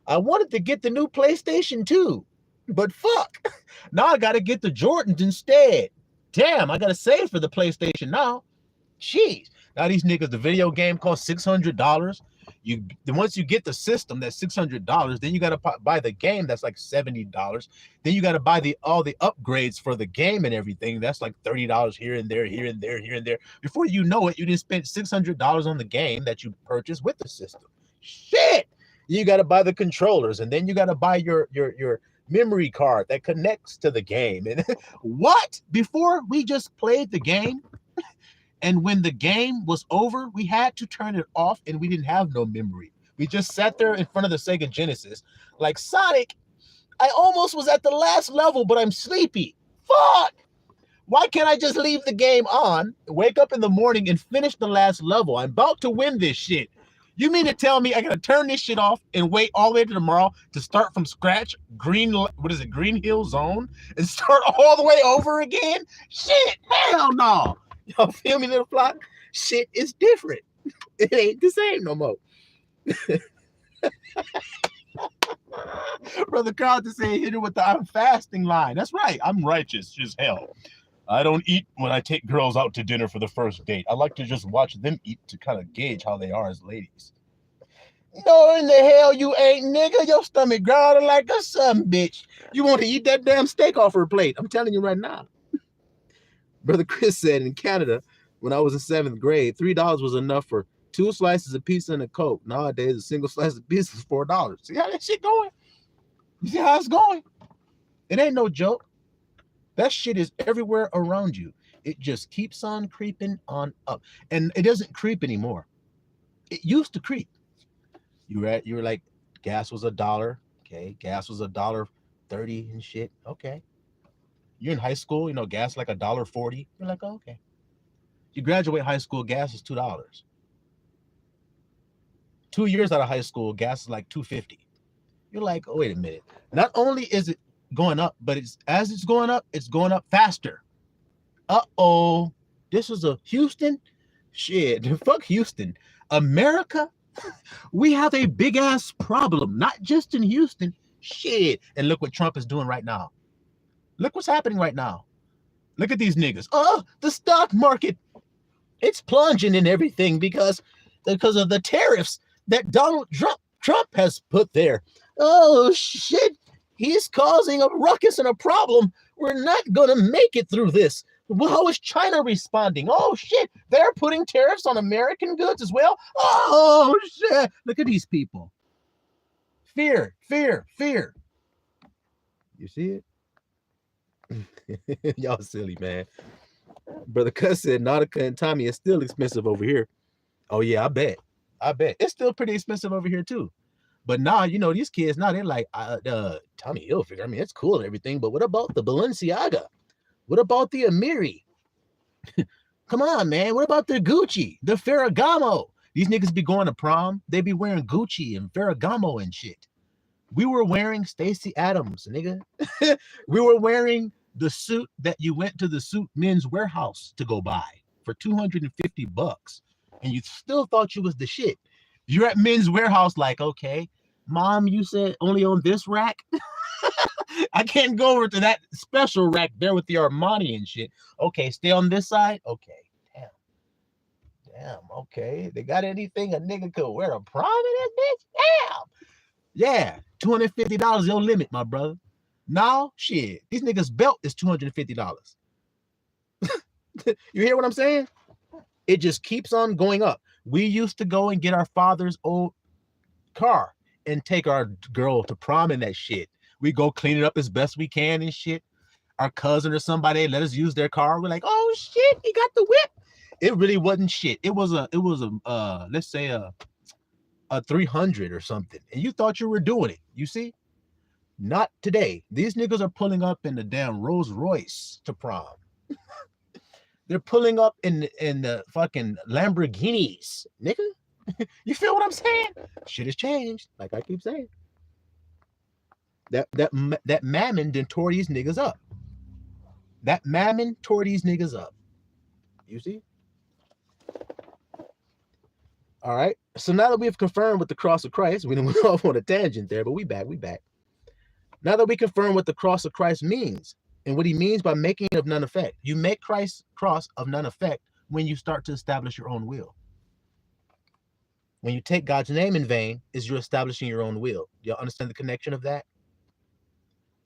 I wanted to get the new PlayStation 2, but fuck. Now I gotta get the Jordans instead. Damn, I gotta save for the PlayStation now. Jeez. Now these niggas, the video game costs $600. Once you get the system, that's $600. Then you gotta buy the game, that's like $70. Then you gotta buy all the upgrades for the game and everything. That's like $30 here and there, here and there, here and there. Before you know it, you just spent $600 on the game that you purchased with the system. Shit. You gotta buy the controllers, and then you gotta buy your memory card that connects to the game. And what? Before we just played the game, and when the game was over, we had to turn it off, and we didn't have no memory. We just sat there in front of the Sega Genesis, like, Sonic, I almost was at the last level, but I'm sleepy. Fuck! Why can't I just leave the game on, wake up in the morning, and finish the last level? I'm about to win this shit. You mean to tell me I gotta turn this shit off and wait all the way to tomorrow to start from scratch, Green Hill Zone, and start all the way over again? Shit, hell no. Y'all feel me, little flock? Shit is different. It ain't the same no more. Brother Carl just saying, hit it with the I'm fasting line. That's right. I'm righteous as hell. I don't eat when I take girls out to dinner for the first date. I like to just watch them eat to kind of gauge how they are as ladies. No, in the hell you ain't, nigga. Your stomach growling like a son, bitch. You want to eat that damn steak off her plate. I'm telling you right now. Brother Chris said in Canada, when I was in 7th grade, $3 was enough for 2 slices of pizza and a Coke. Nowadays, a single slice of pizza is $4. See how that shit going? You see how it's going? It ain't no joke. That shit is everywhere around you. It just keeps on creeping on up. And it doesn't creep anymore. It used to creep. You were like, gas was $1. Okay. Gas was $1.30 and shit. Okay. You're in high school, you know, gas like $1.40. You're like, oh, okay. You graduate high school, gas is $2. 2 years out of high school, gas is like $2.50. You're like, oh, wait a minute. Not only is it going up, but as it's going up faster. Uh-oh. This is a Houston? Shit, fuck Houston. America? We have a big ass problem, not just in Houston. Shit. And look what Trump is doing right now. Look what's happening right now. Look at these niggas. Oh, the stock market. It's plunging in everything because of the tariffs that Donald Trump has put there. Oh, shit. He's causing a ruckus and a problem. We're not going to make it through this. Well, how is China responding? Oh, shit. They're putting tariffs on American goods as well. Oh, shit. Look at these people. Fear, fear, fear. You see it? Y'all silly, man. Brother Cuss said Nautica and Tommy is still expensive over here. Oh, yeah, I bet. It's still pretty expensive over here, too. But now, you know, these kids, now they're like, Tommy Hilfiger. I mean, it's cool and everything, but what about the Balenciaga? What about the Amiri? Come on, man. What about the Gucci, the Ferragamo? These niggas be going to prom. They be wearing Gucci and Ferragamo and shit. We were wearing Stacey Adams, nigga. We were wearing the suit that you went to the suit men's warehouse to go buy for $250. And you still thought you was the shit. You're at Men's Warehouse like, okay, mom, you said only on this rack? I can't go over to that special rack there with the Armani and shit. Okay, stay on this side? Okay, damn, okay. They got anything a nigga could wear a prom in this bitch? Damn. Yeah, $250 your limit, my brother. Now, shit, these niggas' belt is $250. You hear what I'm saying? It just keeps on going up. We used to go and get our father's old car and take our girl to prom in that shit. We go clean it up as best we can and shit. Our cousin or somebody let us use their car. We're like, oh shit, he got the whip. It really wasn't shit. It was a let's say a 300 or something. And you thought you were doing it. You see? Not today. These niggas are pulling up in the damn Rolls Royce to prom. They're pulling up in the fucking Lamborghinis, nigga. You feel what I'm saying? Shit has changed, like I keep saying. That mammon then tore these niggas up. That mammon tore these niggas up. You see? All right. So now that we have confirmed with the cross of Christ, we went off on a tangent there, but we back. Now that we confirm what the cross of Christ means and what he means by making it of none effect, you make Christ's cross of none effect when you start to establish your own will. When you take God's name in vain, is you're establishing your own will. Y'all understand the connection of that?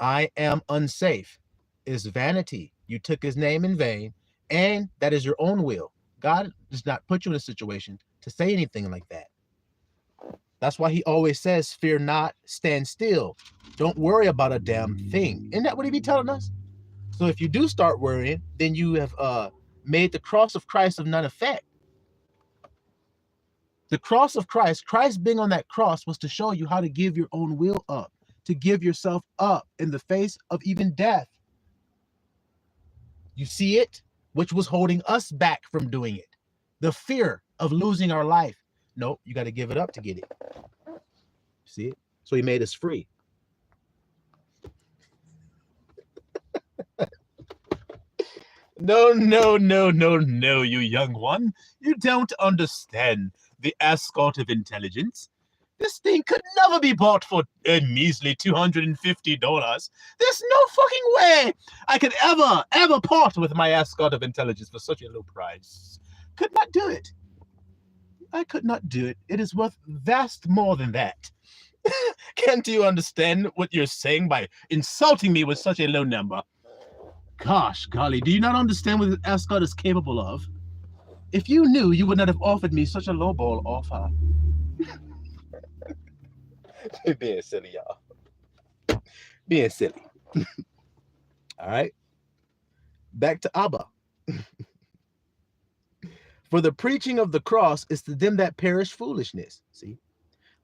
I am unsafe is vanity. You took his name in vain, and that is your own will. God does not put you in a situation to say anything like that. That's why he always says, fear not, stand still. Don't worry about a damn thing. Isn't that what he be telling us? So if you do start worrying, then you have made the cross of Christ of none effect. The cross of Christ, Christ being on that cross was to show you how to give your own will up, to give yourself up in the face of even death. You see it, which was holding us back from doing it. The fear of losing our life. Nope, you got to give it up to get it. See it? So he made us free. No, you young one. You don't understand the escort of intelligence. This thing could never be bought for a measly $250. There's no fucking way I could ever part with my escort of intelligence for such a low price. Could not do it. I could not do it. It is worth vast more than that. Can't you understand what you're saying by insulting me with such a low number? Gosh, golly, do you not understand what the escort is capable of? If you knew, you would not have offered me such a lowball offer. Being silly, y'all. Being silly. All right. Back to Abba. For the preaching of the cross is to them that perish foolishness. See?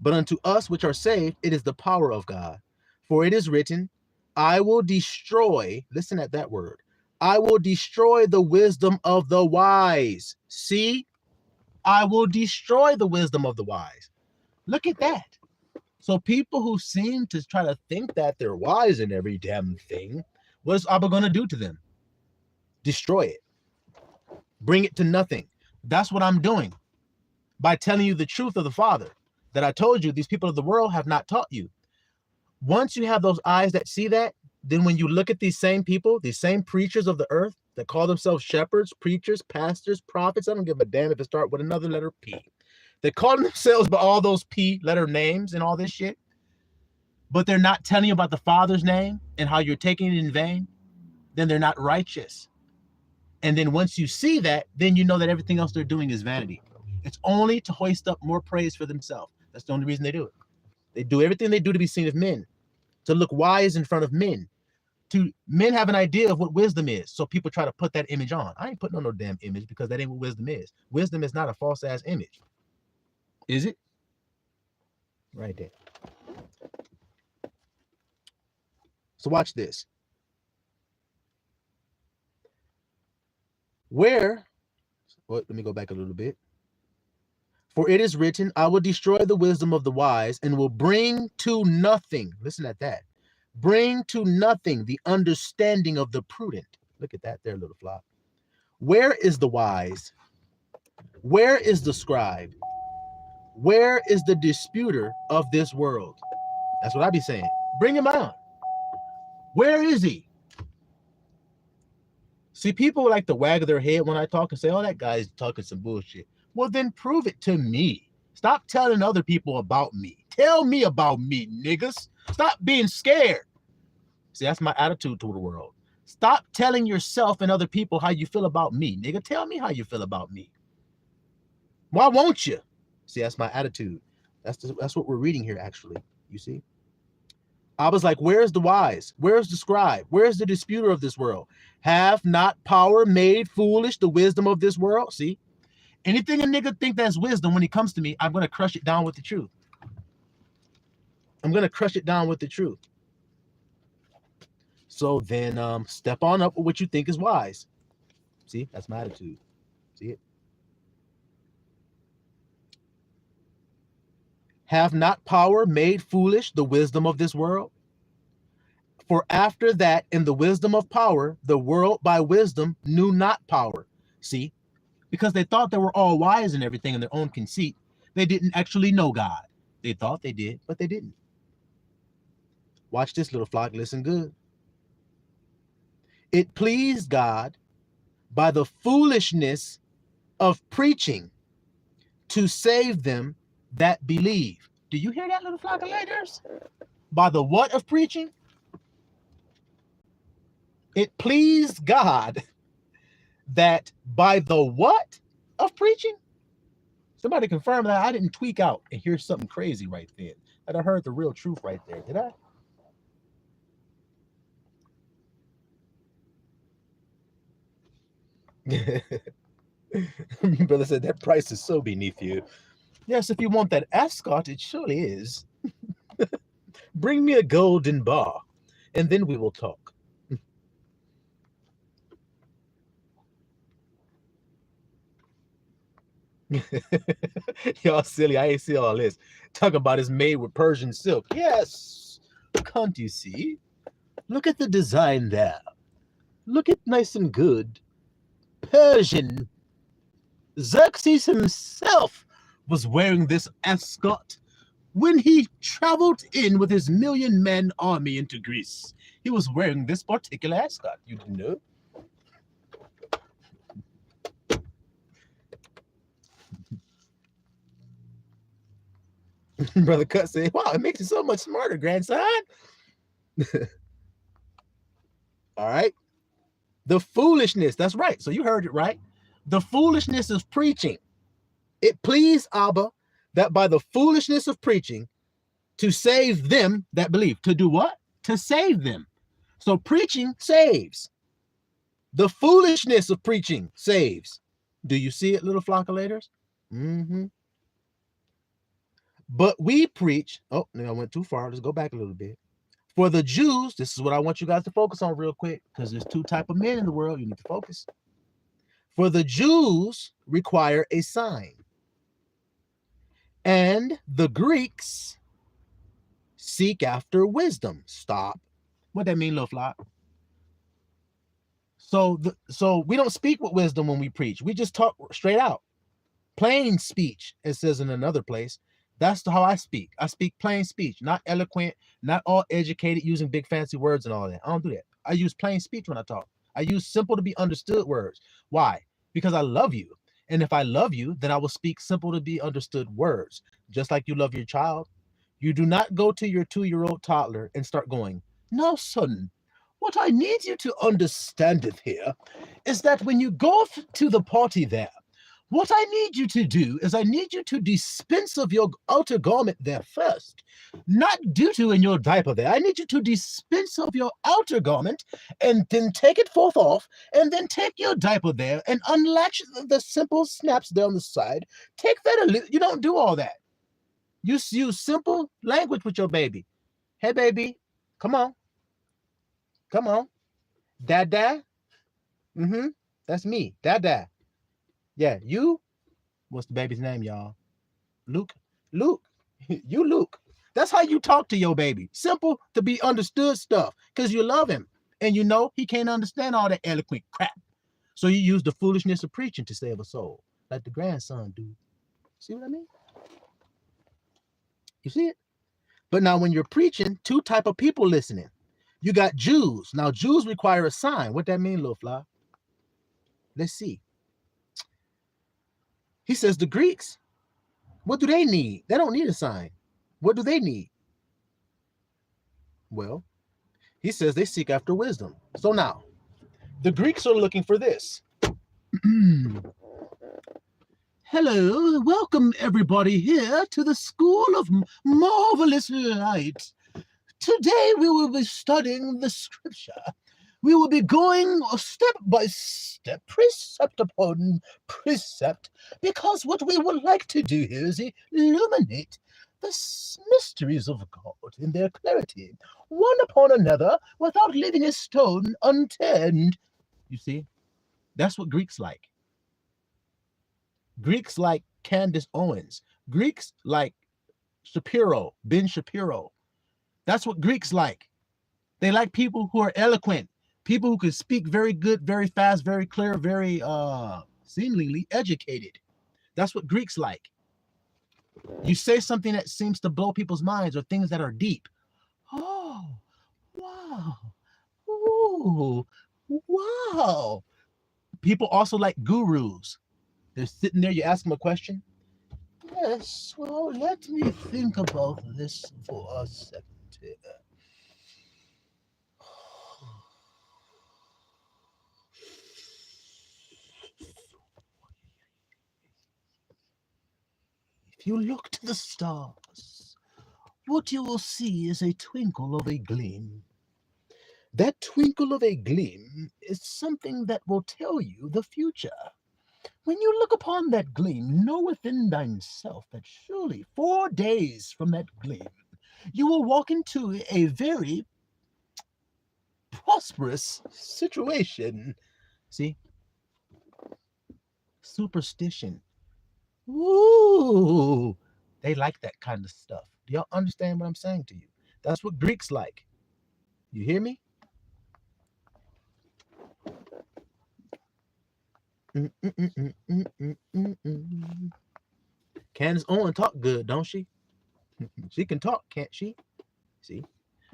But unto us which are saved, it is the power of God. For it is written, I will destroy, listen at that word, I will destroy the wisdom of the wise. See? I will destroy the wisdom of the wise. Look at that. So people who seem to try to think that they're wise in every damn thing, what is Abba going to do to them? Destroy it. Bring it to nothing. That's what I'm doing by telling you the truth of the Father that I told you these people of the world have not taught you. Once you have those eyes that see that, then when you look at these same people, these same preachers of the earth that call themselves shepherds, preachers, pastors, prophets, I don't give a damn if it starts with another letter P. They call themselves by all those P letter names and all this shit, but they're not telling you about the Father's name and how you're taking it in vain, then they're not righteous. And then once you see that, then you know that everything else they're doing is vanity. It's only to hoist up more praise for themselves. That's the only reason they do it. They do everything they do to be seen of men, to look wise in front of men. Men have an idea of what wisdom is, so people try to put that image on. I ain't putting on no damn image because that ain't what wisdom is. Wisdom is not a false ass image. Is it? Right there. So watch this. Let me go back a little bit. For it is written, I will destroy the wisdom of the wise and will bring to nothing. Listen at that. Bring to nothing the understanding of the prudent. Look at that there, little flock. Where is the wise? Where is the scribe? Where is the disputer of this world? That's what I be saying. Bring him on. Where is he? See, people like to wag their head when I talk and say, oh, that guy's talking some bullshit. Well, then prove it to me. Stop telling other people about me. Tell me about me, niggas. Stop being scared. See, that's my attitude toward the world. Stop telling yourself and other people how you feel about me. Nigga, tell me how you feel about me. Why won't you? See, that's my attitude. That's what we're reading here, actually. You see? I was like, where's the wise? Where's the scribe? Where's the disputer of this world? Have not power made foolish the wisdom of this world? See? Anything a nigga think that's wisdom when he comes to me, I'm going to crush it down with the truth. I'm going to crush it down with the truth. So then step on up with what you think is wise. See? That's my attitude. See it? Have not power made foolish the wisdom of this world? For after that, in the wisdom of power, the world by wisdom knew not power. See, because they thought they were all wise and everything in their own conceit. They didn't actually know God. They thought they did, but they didn't. Watch this, little flock. Listen good. It pleased God by the foolishness of preaching to save them that believe. Do you hear that, little flock of leaders? By the what of preaching? It pleased God that by the what of preaching? Somebody confirm that I didn't tweak out and hear something crazy right there. That I heard the real truth right there. Did I? Brother said that price is so beneath you. Yes, if you want that ascot, it surely is. Bring me a golden bar, and then we will talk. Y'all silly. I ain't see all this. Talk about it's made with Persian silk. Yes. Can't you see? Look at the design there. Look at nice and good. Persian. Xerxes himself was wearing this ascot when he traveled in with his 1,000,000-man army into Greece. He was wearing this particular ascot. You didn't know? Brother Cut said, wow, it makes you so much smarter, grandson. All right. The foolishness. That's right. So you heard it right. The foolishness of preaching. It pleased Abba that by the foolishness of preaching to save them that believe. To do what? To save them. So preaching saves. The foolishness of preaching saves. Do you see it, little flockulators? Mm-hmm. But we preach. Oh, no, I went too far. Let's go back a little bit. For the Jews, this is what I want you guys to focus on real quick, because there's two types of men in the world. You need to focus. For the Jews require a sign, and the Greeks seek after wisdom. Stop. What that mean, little flock? So we don't speak with wisdom when we preach. We just talk straight out. Plain speech, it says in another place. That's how I speak. I speak plain speech, not eloquent, not all educated, using big fancy words and all that. I don't do that. I use plain speech when I talk. I use simple to be understood words. Why? Because I love you. And if I love you, then I will speak simple to be understood words, just like you love your child. You do not go to your 2-year-old toddler and start going, no, son, what I need you to understand here is that when you go to the party there, what I need you to do is I need you to dispense of your outer garment there first, not due to in your diaper there. I need you to dispense of your outer garment and then take it forth off and then take your diaper there and unlatch the simple snaps there on the side. Take that. You don't do all that. You use simple language with your baby. Hey, baby, come on. Come on. Dada. That's me. Dada. Yeah, you, what's the baby's name, y'all? Luke. Luke. You Luke. That's how you talk to your baby. Simple to be understood stuff, because you love him. And you know he can't understand all that eloquent crap. So you use the foolishness of preaching to save a soul, like the grandson do. See what I mean? You see it? But now when you're preaching, two type of people listening. You got Jews. Now Jews require a sign. What that mean, little fly? Let's see. He says the Greeks, what do they need? They don't need a sign. What do they need? Well, he says they seek after wisdom. So now, the Greeks are looking for this. Hello, welcome everybody here to the School of Marvelous Light. Today we will be studying the scripture. We will be going step by step, precept upon precept, because what we would like to do here is illuminate the mysteries of God in their clarity, one upon another, without leaving a stone unturned. You see, that's what Greeks like. Greeks like Candace Owens. Greeks like Shapiro, Ben Shapiro. That's what Greeks like. They like people who are eloquent. People who can speak very good, very fast, very clear, very seemingly educated. That's what Greeks like. You say something that seems to blow people's minds or things that are deep. Oh, wow. Ooh, wow. People also like gurus. They're sitting there, you ask them a question. Yes, well, let me think about this for a second. If you look to the stars, what you will see is a twinkle of a gleam. That twinkle of a gleam is something that will tell you the future. When you look upon that gleam, know within thyself that surely 4 days from that gleam, you will walk into a very prosperous situation. See? Superstition. Ooh, they like that kind of stuff. Do y'all understand what I'm saying to you? That's what Greeks like. You hear me? Candace Owen talk good, don't she? She can talk, can't she? See?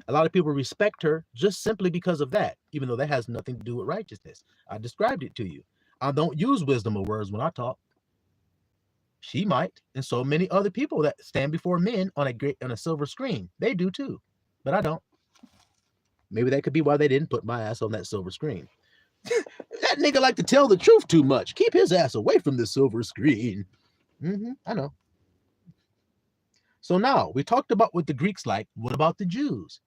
A lot of people respect her just simply because of that, even though that has nothing to do with righteousness. I described it to you. I don't use wisdom of words when I talk. She might, and so many other people that stand before men on a silver screen, they do too, but I don't. Maybe that could be why they didn't put my ass on that silver screen. That nigga like to tell the truth too much. Keep his ass away from the silver screen. I know. So now we talked about what the Greeks like. What about the Jews?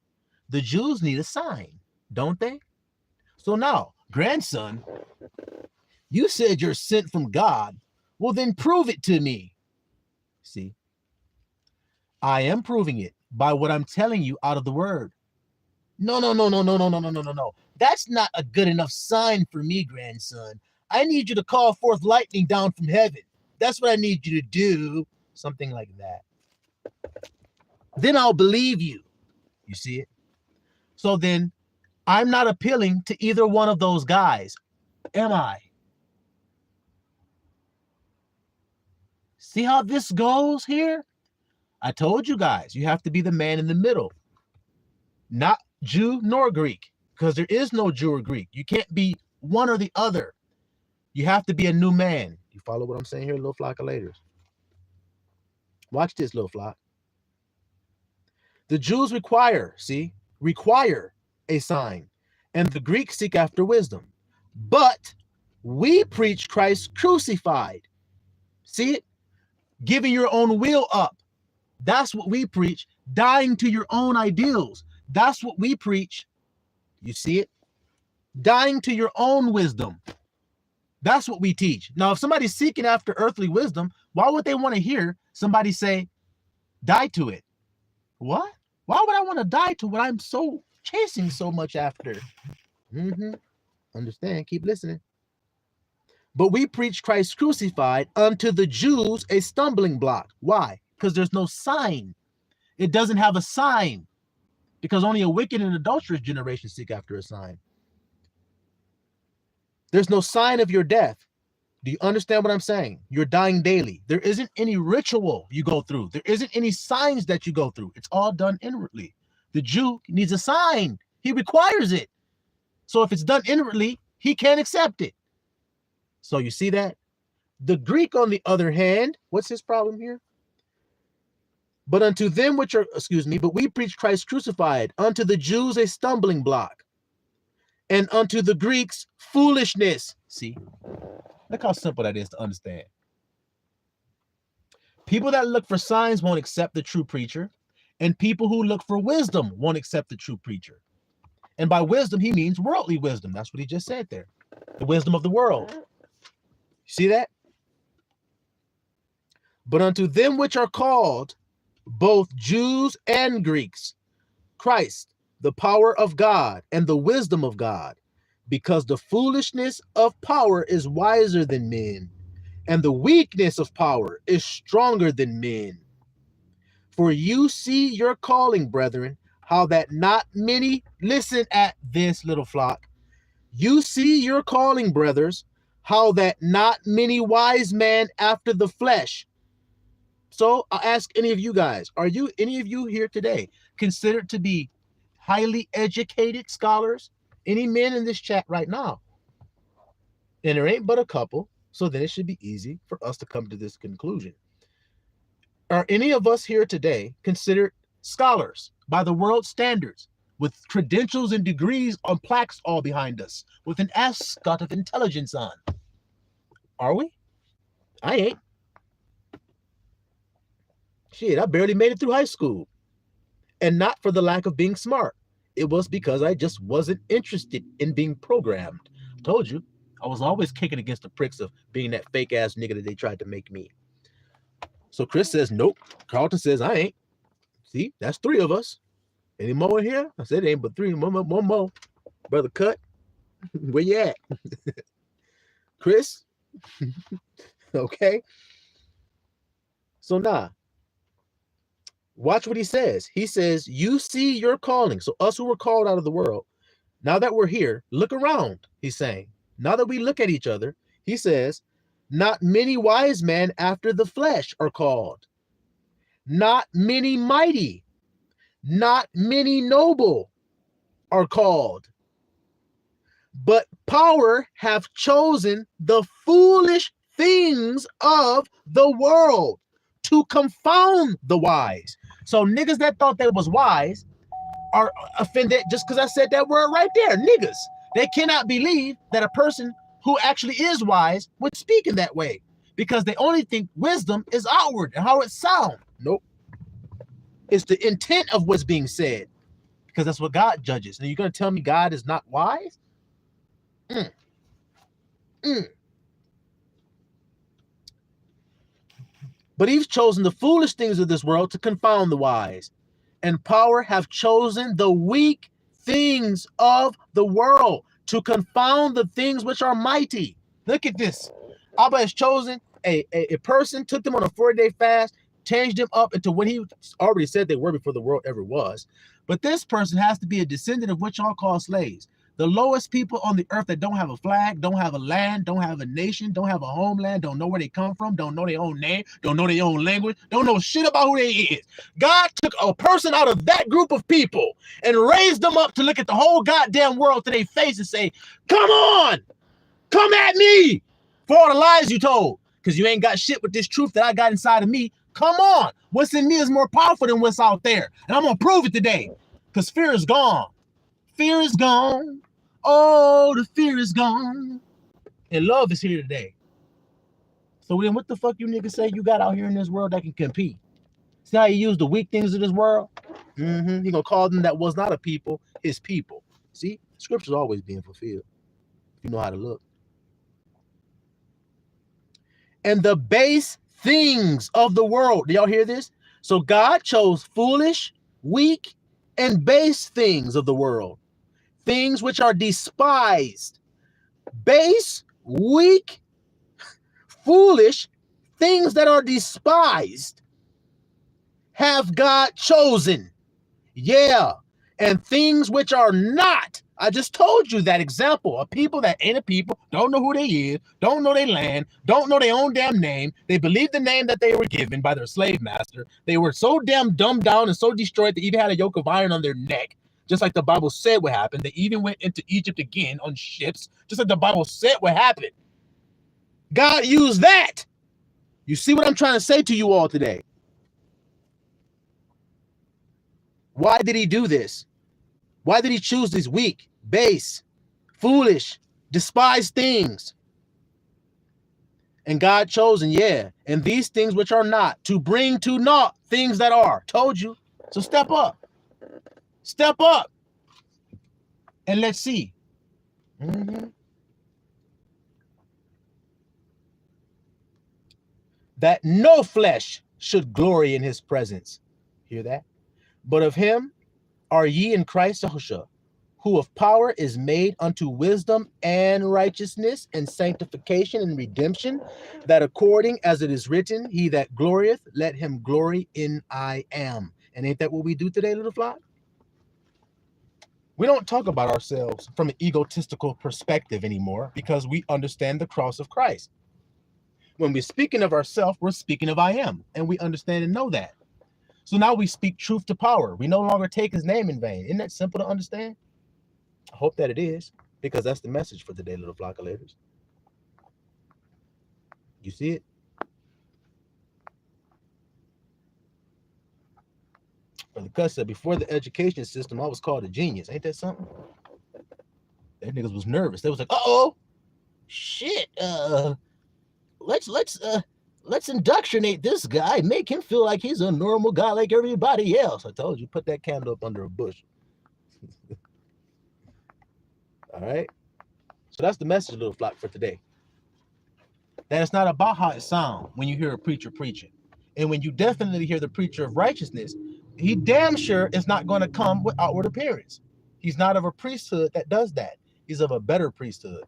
The Jews need a sign, don't they? So now, grandson, you said you're sent from God. Well, then prove it to me. See, I am proving it by what I'm telling you out of the word. No. That's not a good enough sign for me, grandson. I need you to call forth lightning down from heaven. That's what I need you to do. Something like that. Then I'll believe you. You see it? So then I'm not appealing to either one of those guys, am I? See how this goes here? I told you guys, you have to be the man in the middle. Not Jew nor Greek, because there is no Jew or Greek. You can't be one or the other. You have to be a new man. You follow what I'm saying here, little flock of laters? Watch this, little flock. The Jews require a sign, and the Greeks seek after wisdom. But we preach Christ crucified. See it? Giving your own will up. That's what we preach. Dying to your own ideals. That's what we preach. You see it? Dying to your own wisdom. That's what we teach. Now, if somebody's seeking after earthly wisdom, why would they want to hear somebody say, die to it? What? Why would I want to die to what I'm so chasing so much after? Understand? Keep listening. But we preach Christ crucified, unto the Jews a stumbling block. Why? Because there's no sign. It doesn't have a sign. Because only a wicked and adulterous generation seek after a sign. There's no sign of your death. Do you understand what I'm saying? You're dying daily. There isn't any ritual you go through. There isn't any signs that you go through. It's all done inwardly. The Jew needs a sign. He requires it. So if it's done inwardly, he can't accept it. So you see that? The Greek, on the other hand, what's his problem here? But unto them which are, but we preach Christ crucified, unto the Jews a stumbling block, and unto the Greeks foolishness. See? Look how simple that is to understand. People that look for signs won't accept the true preacher, and people who look for wisdom won't accept the true preacher. And by wisdom, he means worldly wisdom. That's what he just said there. The wisdom of the world. See that? But unto them which are called, both Jews and Greeks, Christ, the power of God and the wisdom of God, because the foolishness of power is wiser than men, and the weakness of power is stronger than men. For you see your calling, brethren, how that not many, listen at this, little flock. You see your calling, brothers, how that not many wise men after the flesh. So I'll ask any of you guys, are you, any of you here today, considered to be highly educated scholars? Any men in this chat right now? And there ain't but a couple, so then it should be easy for us to come to this conclusion. Are any of us here today considered scholars by the world standards, with credentials and degrees on plaques all behind us, with an ascot of intelligence on? Are we? I ain't. Shit, I barely made it through high school. And not for the lack of being smart. It was because I just wasn't interested in being programmed. I told you, I was always kicking against the pricks of being that fake ass nigga that they tried to make me. So Chris says, nope. Carlton says, I ain't. See, that's three of us. Any more in here? I said it ain't but three. One more. Brother Cut, where you at? Chris? Okay. So nah. Watch what he says. He says, you see your calling. So us who were called out of the world, now that we're here, look around, he's saying. Now that we look at each other, he says, not many wise men after the flesh are called. Not many mighty. Not many noble are called. But power have chosen the foolish things of the world to confound the wise. So niggas that thought they was wise are offended just because I said that word right there. Niggas. They cannot believe that a person who actually is wise would speak in that way, because they only think wisdom is outward and how it sounds. Nope. It's the intent of what's being said, because that's what God judges. And you're going to tell me God is not wise? But he's chosen the foolish things of this world to confound the wise, and power have chosen the weak things of the world to confound the things which are mighty. Look at this. Abba has chosen a person, took them on a 4-day fast, changed them up into what he already said they were before the world ever was. But this person has to be a descendant of what y'all call slaves. The lowest people on the earth that don't have a flag, don't have a land, don't have a nation, don't have a homeland, don't know where they come from, don't know their own name, don't know their own language, don't know shit about who they is. God took a person out of that group of people and raised them up to look at the whole goddamn world to their face and say, come on, come at me for all the lies you told, because you ain't got shit with this truth that I got inside of me. Come on, what's in me is more powerful than what's out there, and I'm gonna prove it today, because fear is gone. Fear is gone. Oh, the fear is gone. And love is here today. So then what the fuck you niggas say you got out here in this world that can compete? See how you use the weak things of this world? He gonna call them that was not a people, his people. See, scripture's always being fulfilled. You know how to look. And the base things of the world. Do y'all hear this? So God chose foolish, weak, and base things of the world. Things which are despised. Base, weak, foolish, things that are despised have God chosen. Yeah. And things which are not. I just told you that example. A people that ain't a people, don't know who they is, don't know their land, don't know their own damn name. They believe the name that they were given by their slave master. They were so damn dumbed down and so destroyed they even had a yoke of iron on their neck. Just like the Bible said would happen. They even went into Egypt again on ships, just like the Bible said would happen. God used that. You see what I'm trying to say to you all today? Why did he do this? Why did he choose these weak, base, foolish, despised things? And God chosen, yeah, and these things which are not, to bring to naught things that are. Told you. So step up. Step up. And let's see. That no flesh should glory in his presence. Hear that? But of him are ye in Christ Yahushua, who of power is made unto wisdom and righteousness and sanctification and redemption, that according as it is written, he that glorieth, let him glory in I am. And ain't that what we do today, little flock? We don't talk about ourselves from an egotistical perspective anymore because we understand the cross of Christ. When we're speaking of ourselves, we're speaking of I am, and we understand and know that. So now we speak truth to power. We no longer take his name in vain. Isn't that simple to understand? I hope that it is, because that's the message for today, little flockulators. You see it? Brother Cuss said, before the education system, I was called a genius. Ain't that something? That niggas was nervous. They was like, uh-oh, shit, let's indoctrinate this guy, make him feel like he's a normal guy like everybody else. I told you, put that candle up under a bush. All right? So that's the message, little flock, for today. That it's not about how it sounds when you hear a preacher preaching. And when you definitely hear the preacher of righteousness, he damn sure is not going to come with outward appearance. He's not of a priesthood that does that. He's of a better priesthood.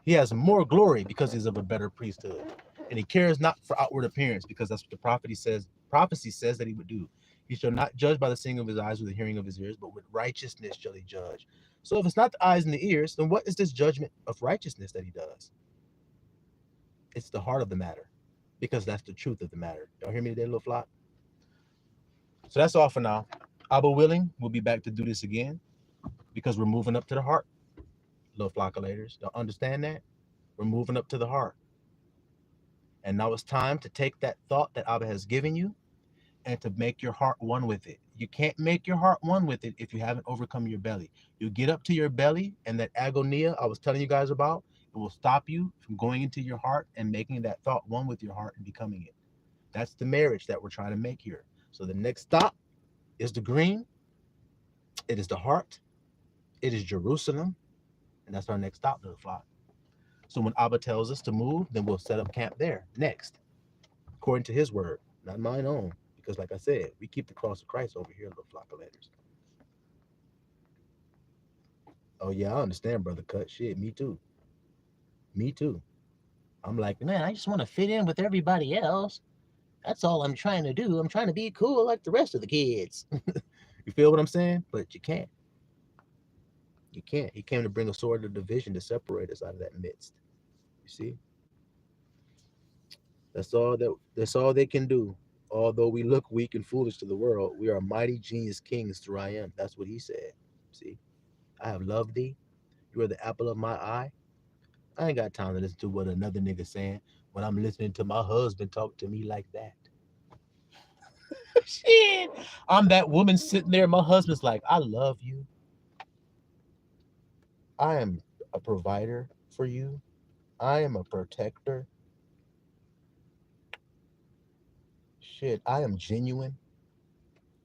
He has more glory because he's of a better priesthood. And he cares not for outward appearance, because that's what the prophecy says that he would do. He shall not judge by the seeing of his eyes or the hearing of his ears, but with righteousness shall he judge. So if it's not the eyes and the ears, then what is this judgment of righteousness that he does? It's the heart of the matter, because that's the truth of the matter. Y'all hear me today, little flock? So that's all for now. Abba willing, we'll be back to do this again, because we're moving up to the heart, little flockulators. Don't understand that? We're moving up to the heart. And now it's time to take that thought that Abba has given you and to make your heart one with it. You can't make your heart one with it if you haven't overcome your belly. You get up to your belly, and that agonia I was telling you guys about, it will stop you from going into your heart and making that thought one with your heart and becoming it. That's the marriage that we're trying to make here. So the next stop is the green. It is the heart. It is Jerusalem. And that's our next stop, little flock. So when Abba tells us to move, then we'll set up camp there next, according to his word, not mine own. Because like I said, we keep the cross of Christ over here, little flockulators. Oh yeah, I understand, brother Cut. Shit, me too. Me too. I'm like, man, I just want to fit in with everybody else. That's all I'm trying to do. I'm trying to be cool like the rest of the kids. You feel what I'm saying? But you can't. You can't. He came to bring a sword of division to separate us out of that midst. You see? That's all they can do. Although we look weak and foolish to the world, we are mighty genius kings through I am. That's what he said. See? I have loved thee. You are the apple of my eye. I ain't got time to listen to what another nigga saying when I'm listening to my husband talk to me like that. Shit. I'm that woman sitting there. My husband's like, I love you. I am a provider for you. I am a protector. Shit, I am genuine.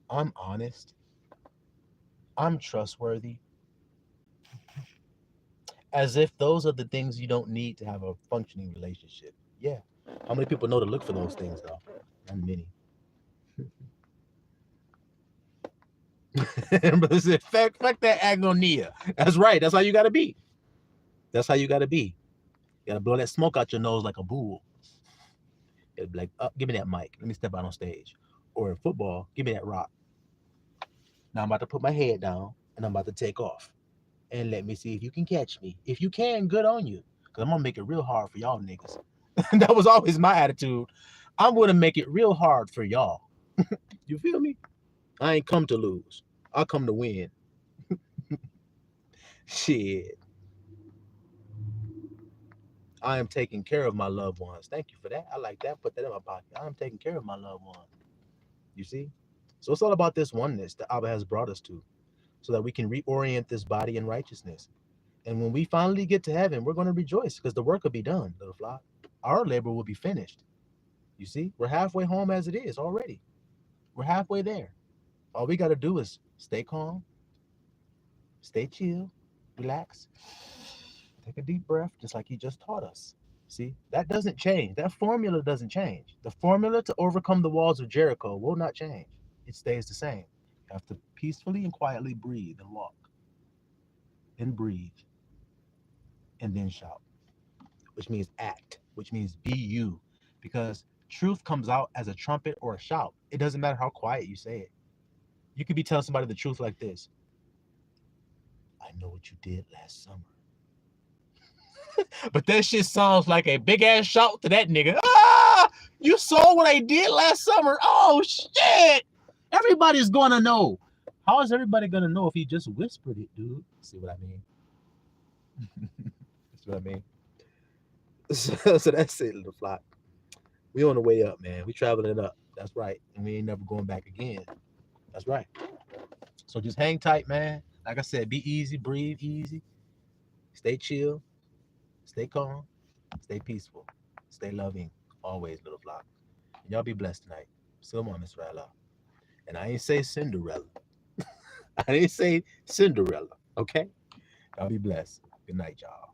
I'm honest. I'm trustworthy. As if those are the things you don't need to have a functioning relationship. Yeah. How many people know to look for those things, though? Not many. Brother said, fuck that agnonia. That's right. That's how you got to be. That's how you got to be. You got to blow that smoke out your nose like a bull. It'll be like, give me that mic. Let me step out on stage. Or in football, give me that rock. Now I'm about to put my head down, and I'm about to take off. And let me see if you can catch me. If you can, good on you. Because I'm going to make it real hard for y'all niggas. That was always my attitude. I'm going to make it real hard for y'all. You feel me? I ain't come to lose. I come to win. Shit. I am taking care of my loved ones. Thank you for that. I like that. Put that in my pocket. I am taking care of my loved ones. You see? So it's all about this oneness that Abba has brought us to, so that we can reorient this body in righteousness. And when we finally get to heaven, we're going to rejoice because the work will be done, little flock. Our labor will be finished. You see? We're halfway home as it is already. We're halfway there. All we got to do is stay calm, stay chill, relax, take a deep breath, just like he just taught us. See, that doesn't change. That formula doesn't change. The formula to overcome the walls of Jericho will not change. It stays the same. You have to peacefully and quietly breathe and walk and breathe and then shout, which means act, which means be you, because truth comes out as a trumpet or a shout. It doesn't matter how quiet you say it. You could be telling somebody the truth like this. I know what you did last summer. But that shit sounds like a big ass shout to that nigga. Ah, you saw what I did last summer. Oh shit. Everybody's gonna know. How is everybody gonna know if he just whispered it, dude? See what I mean? That's what I mean. So that's it, little flock. We on the way up, man. We traveling up. That's right. And we ain't never going back again. That's right. So just hang tight, man. Like I said, be easy, breathe easy, stay chill, stay calm, stay peaceful, stay loving, always, little flock. And y'all be blessed tonight. Silma Israel. And I ain't say Cinderella. I didn't say Cinderella. Okay? Y'all be blessed. Good night, y'all.